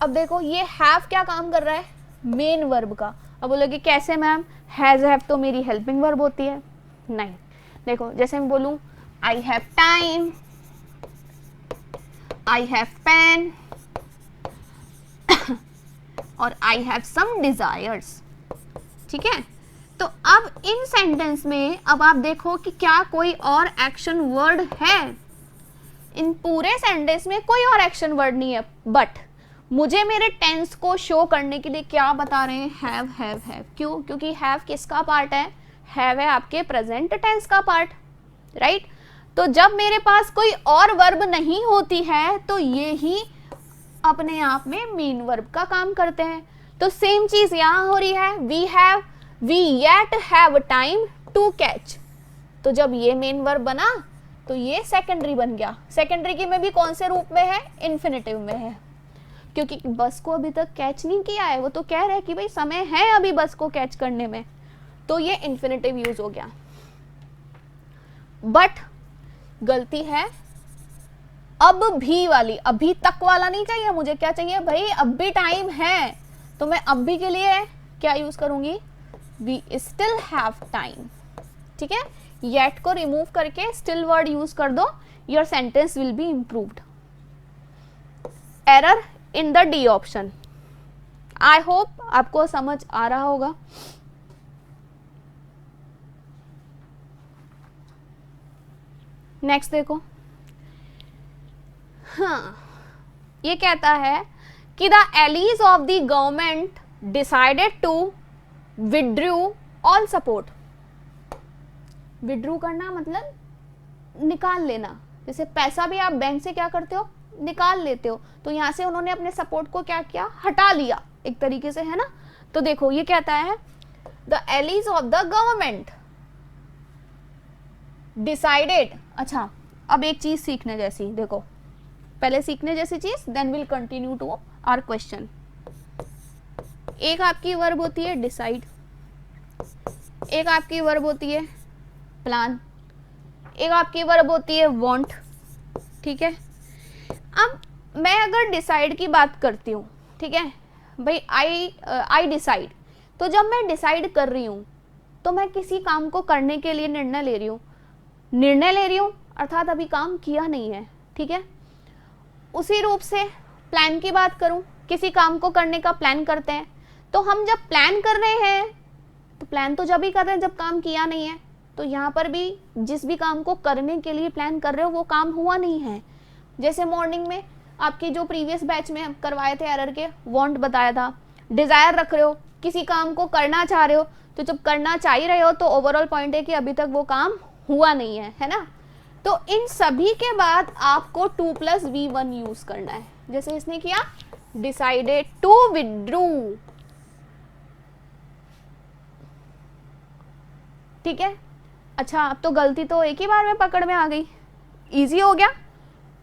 अब देखो ये हैव क्या काम कर रहा है, मेन वर्ब का। अब बोलोगे कैसे मैम, हैज हैव तो मेरी हेल्पिंग वर्ब होती है, नहीं। देखो जैसे मैं बोलूं I have time, I have pain और आई हैव सम डिजायर्स, ठीक है। तो अब इन सेंटेंस में अब आप देखो कि क्या कोई और एक्शन वर्ड है, इन पूरे सेंटेंस में कोई और एक्शन वर्ड नहीं है, बट मुझे मेरे टेंस को शो करने के लिए क्या बता रहे हैं, हैव हैव हैव। क्यों? क्योंकि हैव किसका पार्ट है, हैव है आपके प्रेजेंट टेंस का पार्ट, राइट। तो जब मेरे पास कोई और वर्ब नहीं होती है तो ये ही अपने आप में मेन वर्ब का काम करते हैं। तो सेम चीज यहां हो रही है, we yet have time to catch. तो जब ये मेन वर्ब बना तो ये सेकेंडरी बन गया। सेकेंडरी की में भी कौन से रूप में है, इन्फिनेटिव में है, क्योंकि बस को अभी तक कैच नहीं किया है, वो तो कह रहे हैं कि भाई समय है अभी बस को कैच करने में, तो ये इन्फिनेटिव यूज हो गया। बट गलती है अब भी वाली, अभी तक वाला नहीं चाहिए मुझे, क्या चाहिए भाई, अब भी टाइम है, तो मैं अब भी के लिए क्या यूज करूंगी, वी स्टिल हैव टाइम, ठीक है। येट को रिमूव करके स्टिल वर्ड यूज कर दो, your sentence will B improved. Error in the D option. I hope आपको समझ आ रहा होगा। नेक्स्ट देखो, हाँ ये कहता है कि the allies of the government decided to withdraw all support. Withdraw करना मतलब निकाल लेना, जैसे पैसा भी आप बैंक से क्या करते हो, निकाल लेते हो, तो यहां से उन्होंने अपने सपोर्ट को क्या किया, हटा लिया एक तरीके से, है ना। तो देखो ये कहता है the allies of the government decided. अच्छा अब एक चीज सीखने जैसी, देखो पहले सीखने जैसी चीज, then will continue to our question. एक आपकी वर्ब होती है डिसाइड, एक आपकी वर्ब होती है प्लान, एक आपकी वर्ब होती है वांट, ठीक है। अब मैं अगर डिसाइड की बात करती हूँ, ठीक है भाई, आई डिसाइड, तो जब मैं डिसाइड कर रही हूँ तो मैं किसी काम को करने के लिए निर्णय ले रही हूँ, अर्थात अभी काम किया नहीं है, ठीक है। उसी रूप से प्लान की बात करूं, किसी काम को करने का प्लान करते हैं, तो हम जब प्लान कर रहे हैं तो प्लान तो जब ही कर रहे हैं जब काम किया नहीं है। तो यहाँ पर भी जिस भी काम को करने के लिए प्लान कर रहे हो वो काम हुआ नहीं है। जैसे मॉर्निंग में आपकी जो प्रीवियस बैच में हम करवाए थे एरर के, वांट बताया था, डिजायर रख रहे हो, किसी काम को करना चाह रहे हो, तो जब करना चाह ही रहे हो तो ओवरऑल पॉइंट है कि अभी तक वो काम हुआ नहीं है ना। तो इन सभी के बाद आपको 2+V1 यूज करना है, जैसे इसने किया डिसाइडेड टू विड्रू, ठीक है। अच्छा, अब तो गलती तो एक ही बार में पकड़ में आ गई, इजी हो गया।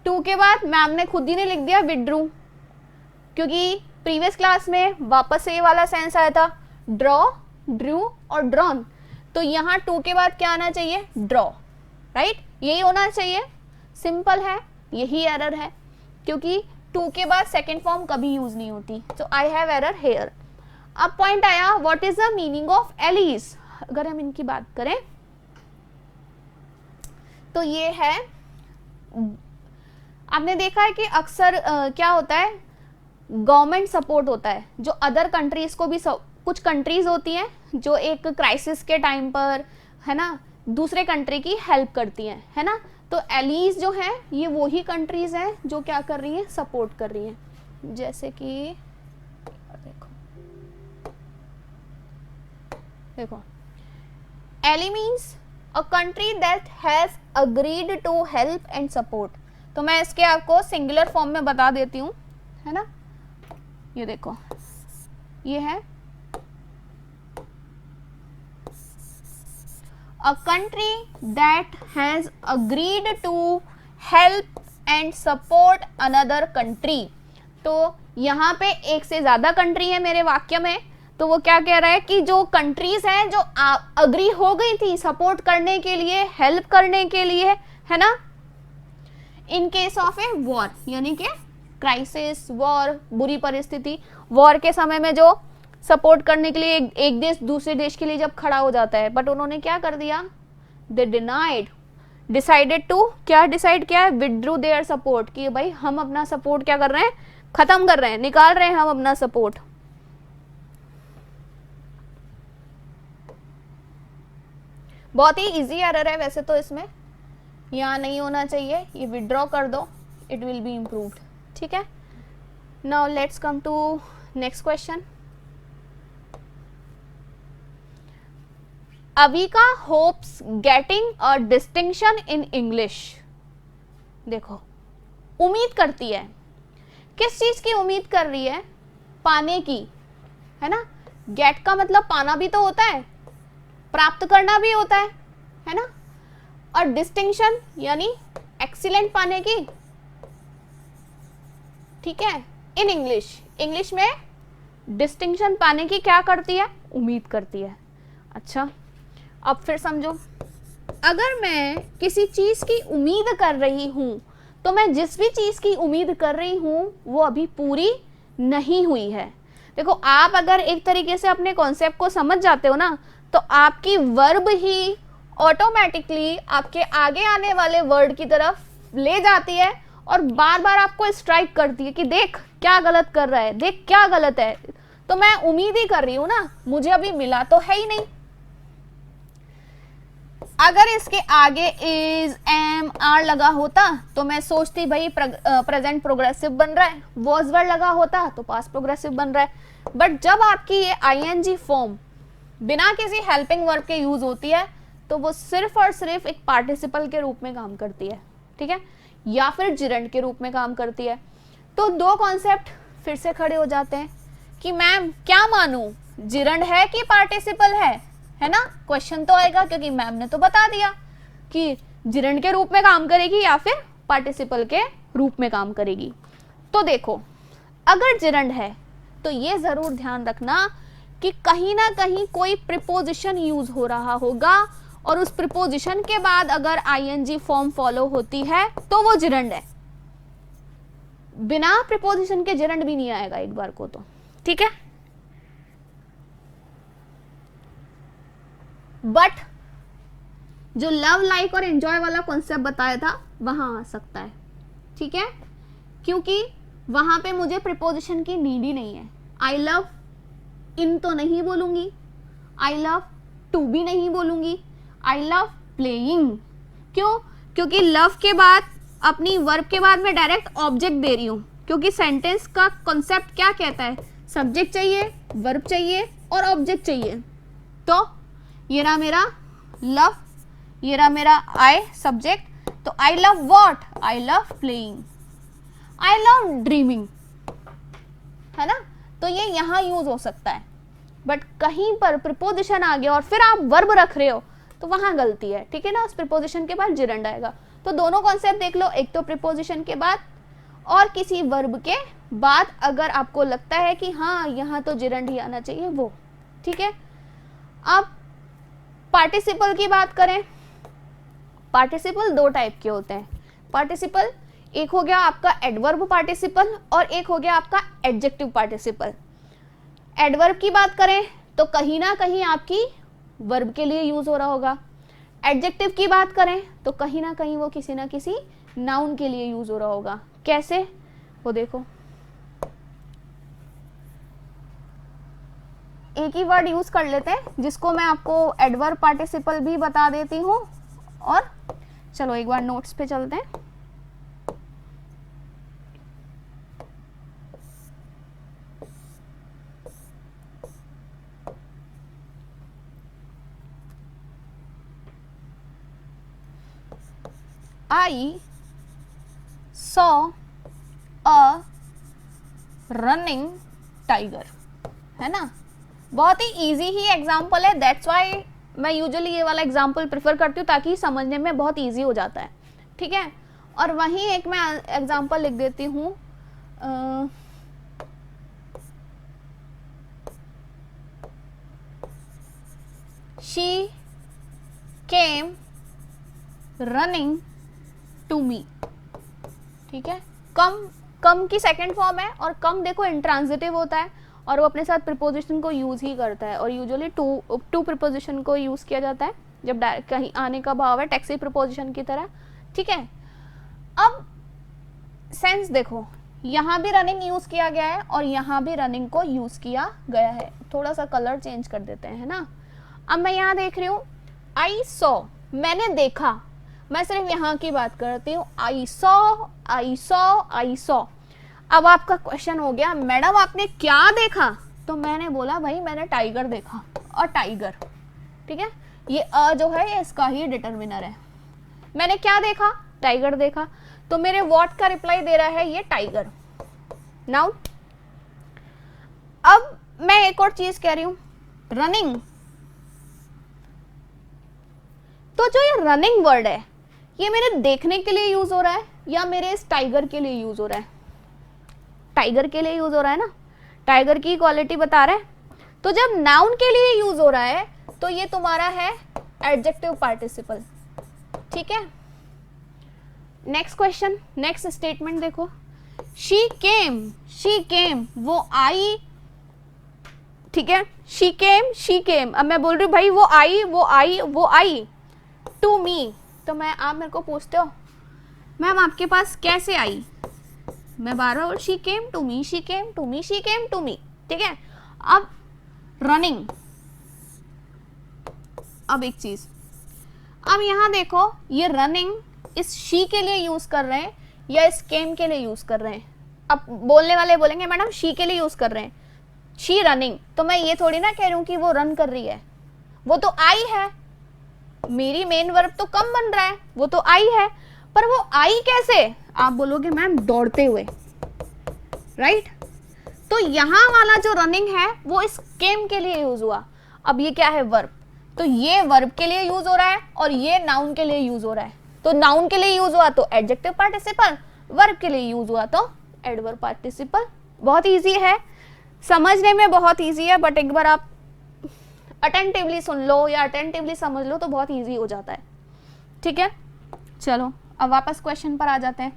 टू के बाद मैम ने खुद ही ने लिख दिया विड्रू, क्योंकि प्रीवियस क्लास में वापस से ये वाला सेंस आया था, ड्रॉ, ड्रू और ड्रॉन। तो यहाँ टू के बाद क्या आना चाहिए, ड्रॉ, राइट, यही होना चाहिए। सिंपल है, यही एरर है, क्योंकि टू के बाद सेकेंड फॉर्म कभी यूज नहीं होती। तो आई हैव एरर हेयर। अब पॉइंट आया, what is the meaning of allies. अगर हम इनकी बात करें तो ये है, आपने देखा है कि अक्सर क्या होता है, गवर्नमेंट सपोर्ट होता है जो अदर कंट्रीज को भी, कुछ कंट्रीज होती हैं जो एक क्राइसिस के टाइम पर, है ना, दूसरे कंट्री की हेल्प करती हैं, है ना। तो एलीज जो है ये वही कंट्रीज हैं जो क्या कर रही हैं, सपोर्ट कर रही हैं। जैसे कि देखो ally means a country that has agreed to help and support. तो मैं इसके आपको सिंगुलर फॉर्म में बता देती हूँ, है ना। ये देखो, ये है a country that has agreed to help and support another country. तो यहाँ पे एक से ज्यादा कंट्री है मेरे वाक्य में, तो वो क्या कह रहा है कि जो कंट्रीज हैं जो अग्री हो गई थी सपोर्ट करने के लिए, हेल्प करने के लिए, है ना, in case of a war, यानी कि क्राइसिस, वॉर, बुरी परिस्थिति, वॉर के समय में जो सपोर्ट करने के लिए एक देश दूसरे देश के लिए जब खड़ा हो जाता है, बट उन्होंने क्या कर दिया, दे डिसाइडेड टू, क्या डिसाइड किया है, विथड्रू देयर सपोर्ट, कि भाई हम अपना सपोर्ट क्या कर रहे हैं, खत्म कर रहे हैं, निकाल रहे हैं हम अपना सपोर्ट। बहुत ही इजी एरर है वैसे तो, इसमें यहाँ नहीं होना चाहिए, ये विड्रॉ कर दो, इट विल बी इम्प्रूव्ड, ठीक है। Now let's come to next question. Avika hopes getting a distinction in English. देखो, उम्मीद करती है, किस चीज की उम्मीद कर रही है, पाने की, है ना। गेट का मतलब पाना भी तो होता है, प्राप्त करना भी होता है ना। और डिस्टिंक्शन यानी एक्सीलेंट पाने की, ठीक है। इन इंग्लिश में डिस्टिंक्शन पाने की क्या करती है, उम्मीद करती है। अच्छा, अब फिर समझो, अगर मैं किसी चीज की उम्मीद कर रही हूं, तो मैं जिस भी चीज की उम्मीद कर रही हूं वो अभी पूरी नहीं हुई है। देखो, आप अगर एक तरीके से अपने कॉन्सेप्ट को समझ जाते हो ना, तो आपकी वर्ब ही ऑटोमेटिकली आपके आगे आने वाले वर्ड की तरफ ले जाती है और बार बार आपको स्ट्राइक करती है कि देख क्या गलत कर रहा है, देख क्या गलत है। तो मैं उम्मीद ही कर रही हूं ना, मुझे अभी मिला तो है ही नहीं। अगर इसके आगे इज, एम, आर लगा होता तो मैं सोचती भाई प्रेजेंट प्रोग्रेसिव बन रहा है, वॉज वर्ड लगा होता तो पास्ट प्रोग्रेसिव बन रहा है। बट जब आपकी ये आईएनजी फॉर्म बिना किसी हेल्पिंग वर्ब के यूज होती है, तो वो सिर्फ और सिर्फ एक पार्टिसिपल के रूप में काम करती है, ठीक है, या फिर जिरंड के रूप में काम करती है। तो दो कॉन्सेप्ट फिर से खड़े हो जाते हैं कि मैम क्या मानूं, जिरंड है कि पार्टिसिपल है ना। क्वेश्चन तो आएगा क्योंकि मैम ने तो बता दिया कि जिरंड के रूप में काम करेगी या फिर पार्टिसिपल के रूप में काम करेगी। तो देखो, अगर जिरंड है तो ये जरूर ध्यान रखना कि कहीं ना कहीं कोई प्रीपोजिशन यूज हो रहा होगा, और उस प्रीपोजिशन के बाद अगर आईएनजी फॉर्म फॉलो होती है तो वो जिरंड है। बिना प्रीपोजिशन के जिरंड भी नहीं आएगा एक बार को, तो ठीक है। बट जो लव, लाइक और एंजॉय वाला कॉन्सेप्ट बताया था वहां आ सकता है, ठीक है, क्योंकि वहां पे मुझे प्रीपोजिशन की नीड ही नहीं है। आई लव इन तो नहीं बोलूंगी, आई लव टू भी नहीं बोलूंगी, आई लव प्लेइंग। क्यों? क्योंकि लव के बाद, अपनी वर्ब के बाद मैं डायरेक्ट ऑब्जेक्ट दे रही हूँ, क्योंकि सेंटेंस का कॉन्सेप्ट क्या कहता है, सब्जेक्ट चाहिए, वर्ब चाहिए और ऑब्जेक्ट चाहिए। तो ये रहा मेरा लव, ये रहा मेरा आई सब्जेक्ट। तो I love what, I love playing, I love dreaming, है ना। तो ये यहाँ यूज हो सकता है। बट कहीं पर प्रीपोजिशन आ गया और फिर आप वर्ब रख रहे हो, तो वहां गलती है, ठीक है ना, उस प्रीपोजिशन के बाद जिरंड आएगा। तो दोनों कॉन्सेप्ट देख लो, एक तो प्रीपोजिशन के बाद और किसी वर्ब के बाद अगर आपको लगता है कि हाँ यहाँ तो जिरंड ही आना चाहिए वो, ठीक है। अब पार्टिसिपल की बात करें, पार्टिसिपल दो टाइप के होते हैं। पार्टिसिपल एक हो गया आपका एडवर्ब पार्टिसिपल और एक हो गया आपका एडजेक्टिव पार्टिसिपल। एडवर्ब की बात करें तो कहीं ना कहीं आपकी वर्ब के लिए यूज हो रहा होगा। एडजेक्टिव की बात करें तो कहीं ना कहीं वो किसी ना किसी नाउन के लिए यूज हो रहा होगा। कैसे, वो देखो, एक ही वर्ड यूज कर लेते हैं जिसको मैं आपको एडवर्ब पार्टिसिपल भी बता देती हूँ। और चलो एक बार नोट्स पे चलते हैं। I saw a running tiger, है ना। बहुत ही इजी ही एग्जाम्पल है, दैट्स वाई मैं यूजुअली ये वाला एग्जाम्पल प्रेफर करती हूँ ताकि समझने में बहुत इजी हो जाता है, ठीक है। और वहीं एक मैं एग्जाम्पल लिख देती हूँ, she came running to me, ठीक है। कम की सेकंड फॉर्म है और कम देखो इंट्रांजिटिव होता है और वो अपने साथ प्रीपोजिशन को यूज ही करता है और यूजुअली टू प्रीपोजिशन को यूज किया जाता है जब कहीं आने का भाव है, टैक्सी प्रीपोजिशन की तरह, ठीक है। अब सेंस देखो, यहाँ भी रनिंग यूज किया गया है और यहाँ भी रनिंग को यूज किया गया है। थोड़ा सा कलर चेंज कर देते हैं, है ना। अब मैं यहाँ देख रही हूँ आई सॉ, मैंने देखा, मैं सिर्फ यहाँ की बात करती हूँ। I saw, I saw, I saw. अब आपका क्वेश्चन हो गया मैडम आपने क्या देखा, तो मैंने बोला भाई मैंने टाइगर देखा, और टाइगर, ठीक है, ये अ जो है ये इसका ही डिटरमिनर है। मैंने क्या देखा, टाइगर देखा, तो मेरे व्हाट का रिप्लाई दे रहा है ये टाइगर। नाउ अब मैं एक और चीज कह रही हूं, रनिंग, तो जो ये रनिंग वर्ड है ये मेरे देखने के लिए यूज हो रहा है या मेरे इस टाइगर के लिए यूज हो रहा है? टाइगर के लिए यूज हो रहा है ना, टाइगर की क्वालिटी बता रहा है। तो जब नाउन के लिए यूज हो रहा है तो ये तुम्हारा है एडजेक्टिव पार्टिसिपल, ठीक है। नेक्स्ट क्वेश्चन, नेक्स्ट स्टेटमेंट देखो, शी केम, वो आई, ठीक है, शी केम। अब मैं बोल रही हूँ भाई वो आई टू मी, तो आप मेरे को पूछते हो मैम आपके पास कैसे आई, मैं बार बार she came to me, she came to me, she came to me, ठीक है। अब रनिंग, अब एक चीज, अब यहां देखो ये रनिंग इस शी के लिए यूज कर रहे हैं या इस केम के लिए यूज कर रहे हैं। अब बोलने वाले बोलेंगे मैडम शी के लिए यूज कर रहे हैं, शी रनिंग, तो मैं ये थोड़ी ना कह रही हूं कि वो रन कर रही है, वो तो आई है, मेरी मेन वर्ब तो कम बन रहा है, वो तो आई है, पर वो आई कैसे, आप बोलोगे मैम दौड़ते हुए, राइट। तो यहां वाला जो रनिंग है वो इस केम के लिए यूज हुआ। अब ये क्या है, वर्ब, तो ये वर्ब के लिए यूज हो रहा है और ये नाउन के लिए यूज हो रहा है। तो नाउन के लिए यूज हुआ तो एडजेक्टिव पार्टिसिपल, वर्ब के लिए यूज हुआ तो एडवर्ब पार्टिसिपल। बहुत इजी है, समझने में बहुत इजी है, बट एक बार आप अटेंटिवली सुन लो या अटेंटिवली समझ लो तो बहुत इजी हो जाता है, ठीक है। चलो अब वापस क्वेश्चन पर आ जाते हैं।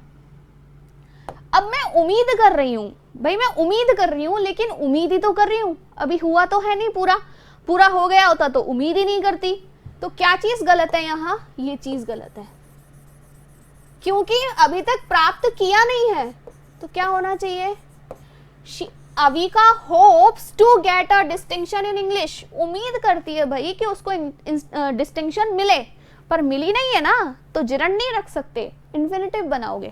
अब मैं उम्मीद कर रही हूं, भाई मैं उम्मीद कर रही हूं, लेकिन उम्मीद ही तो कर रही हूं, अभी हुआ तो है नहीं, पूरा हो गया होता तो उम्मीद ही नहीं करती। तो क्या चीज गलत है यहाँ, ये चीज गलत है, क्योंकि अभी तक प्राप्त किया नहीं है। तो क्या होना चाहिए, Avika hopes to get a distinction in English, उम्मीद करती है भाई कि उसको डिस्टिंक्शन मिले, पर मिली नहीं है ना, तो जिरंड नहीं रख सकते, इन्फिनिटिव बनाओगे।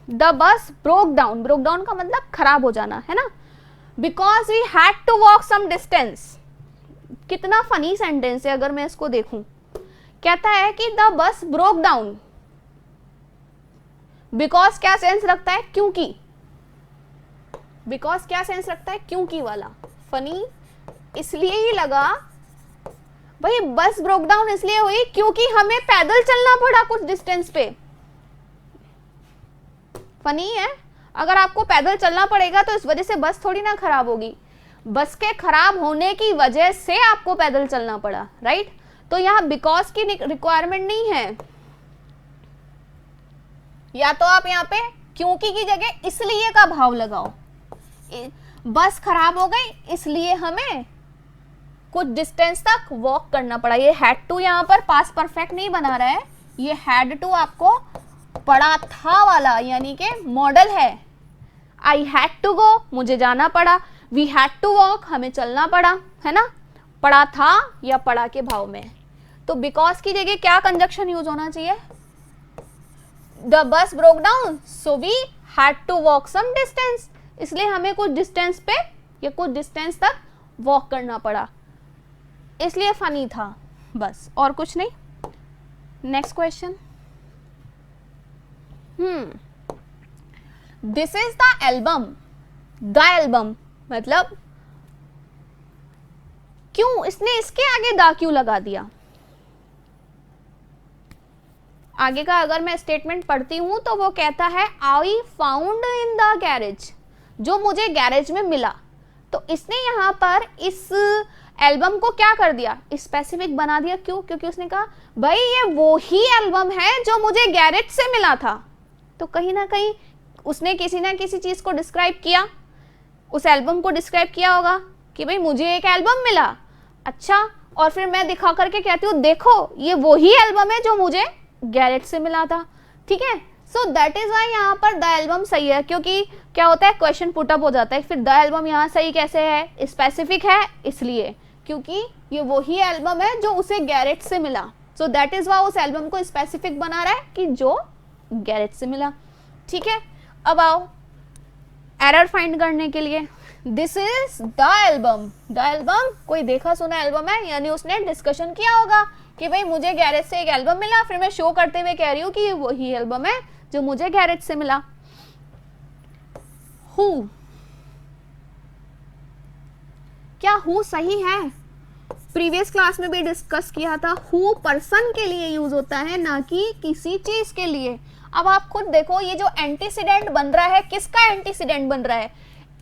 द बस ब्रोक डाउन का मतलब खराब हो जाना, है ना। Because we had to walk some distance, कितना फनी सेंटेंस है अगर मैं इसको देखूं। कहता है कि the bus broke down, because क्या सेंस रखता है, क्योंकि, बिकॉज क्या सेंस रखता है, क्योंकि वाला। फनी इसलिए ही लगा भाई, बस ब्रोक डाउन इसलिए हुई क्योंकि हमें पैदल चलना पड़ा कुछ डिस्टेंस पे। फनी है, अगर आपको पैदल चलना पड़ेगा तो इस वजह से बस थोड़ी ना खराब होगी, बस के खराब होने की वजह से आपको पैदल चलना पड़ा, राइट। तो यहाँ बिकॉज की रिक्वायरमेंट नहीं है, या तो आप यहाँ पे क्योंकि की जगह इसलिए का भाव लगाओ। बस खराब हो गई इसलिए हमें कुछ डिस्टेंस तक वॉक करना पड़ा। ये हैड टू यहाँ पर पास्ट परफेक्ट नहीं बना रहा है, ये हैड टू आपको पड़ा था वाला यानी कि मॉडल है। आई हैड टू गो, मुझे जाना पड़ा। वी हैड टू वॉक, हमें चलना पड़ा, है ना। पड़ा था या पड़ा के भाव में। तो बिकॉज की जगह क्या कंजक्शन यूज होना चाहिए, the bus broke down so we had to walk some distance, इसलिए हमें कुछ डिस्टेंस पे या कुछ डिस्टेंस तक वॉक करना पड़ा, इसलिए फनी था, बस और कुछ नहीं। Next question. This is the album. The album मतलब क्यों इसने इसके आगे दा क्यों लगा दिया। आगे का अगर मैं स्टेटमेंट पढ़ती हूं तो वो कहता है I found in the garage, जो मुझे गैरेज में मिला। तो इसने यहाँ पर इस एल्बम को क्या कर दिया, स्पेसिफिक बना दिया। क्यों, क्योंकि उसने कहा भाई ये वो ही एल्बम है जो मुझे गैरेज से मिला था। तो कहीं ना कहीं उसने किसी ना किसी चीज को डिस्क्राइब किया, उस एल्बम को डिस्क्राइब किया होगा कि भाई मुझे एक एल्बम मिला, अच्छा, और फिर मैं दिखा करके कहती हूँ देखो ये वो ही एल्बम है जो मुझे गैरेज से मिला था, ठीक है। सो दैट इज वाई यहाँ पर द एल्बम सही है, क्योंकि क्या होता है क्वेश्चन पुटअप हो जाता है। फिर द एल्बम यहाँ सही कैसे है, स्पेसिफिक है इसलिए क्योंकि ये वो ही एल्बम है जो उसे गैरेज से मिला। सो दैट इज वाई उस एल्बम को स्पेसिफिक बना रहा है कि जो गैरेज से मिला, ठीक है। अब आओ एरर फाइंड करने के लिए। This is the album. The album कोई देखा सुना एल्बम है, यानी उसने डिस्कशन किया होगा कि भाई मुझे गैरेज से एक एल्बम मिला, फिर मैं शो करते हुए कह रही हूँ कि ये वही एल्बम है जो मुझे गैरेज से मिला। हु, क्या हु सही है? प्रीवियस क्लास में भी डिस्कस किया था, हु पर्सन के लिए यूज होता है ना कि किसी चीज के लिए। अब आप खुद देखो ये जो एंटीसीडेंट बन रहा है, किसका एंटीसीडेंट बन रहा है,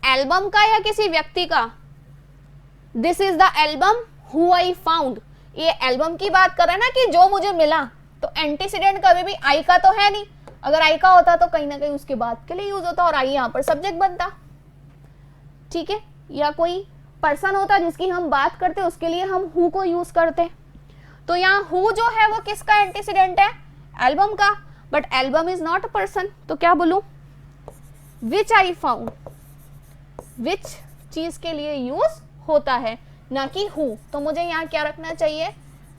एल्बम का या किसी व्यक्ति का। This is the album who I found, ये एल्बम की बात कर रहा है ना कि जो मुझे मिला। तो एंटीसीडेंट कभी भी आई का तो है नहीं, अगर आई का होता तो कहीं ना कहीं उसके बाद के लिए यूज होता और आई यहाँ पर सब्जेक्ट बनता, ठीक है। या कोई पर्सन होता जिसकी हम बात करते उसके लिए हम हु को यूज करते। तो यहाँ हु जो है वो किसका एंटीसीडेंट है, एल्बम का। But album is not a person, तो क्या बोलूं, विच आई फाउंड, विच चीज के लिए यूज होता है ना कि हु। तो मुझे यहाँ क्या रखना चाहिए,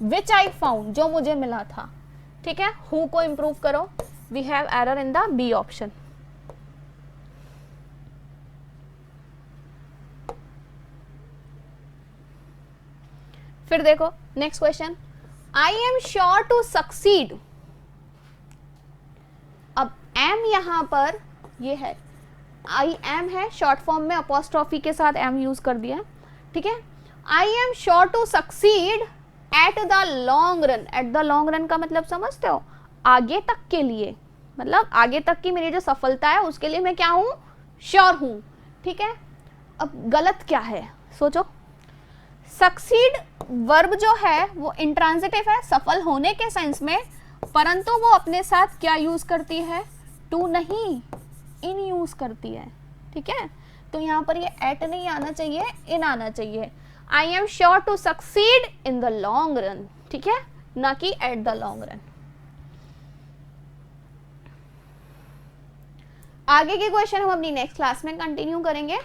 विच आई फाउंड, जो मुझे मिला था, ठीक है। हु को इंप्रूव करो, we have error in the B option. फिर देखो next question, I am sure to succeed. अब एम यहां पर ये है, आई एम है, शॉर्ट फॉर्म में अपोस्ट्रॉफी के साथ एम यूज कर दिया, ठीक है। I am sure to succeed at the long run. At the long run का मतलब समझते हो, आगे तक के लिए, मतलब आगे तक की मेरी जो सफलता है उसके लिए मैं क्या हूं, श्योर हूं, ठीक है। अब गलत क्या है सोचो, सक्सीड वर्ब जो है वो इंट्रांजिटिव है, सफल होने के सेंस में, परंतु वो अपने साथ क्या यूज करती है, टू नहीं, इन यूज करती है, ठीक है। तो यहाँ पर ये एट नहीं आना चाहिए, इन आना चाहिए। I am sure to succeed in the long run, ठीक है, ना कि एट द लॉन्ग रन। आगे के क्वेश्चन हम अपनी नेक्स्ट क्लास में कंटिन्यू करेंगे।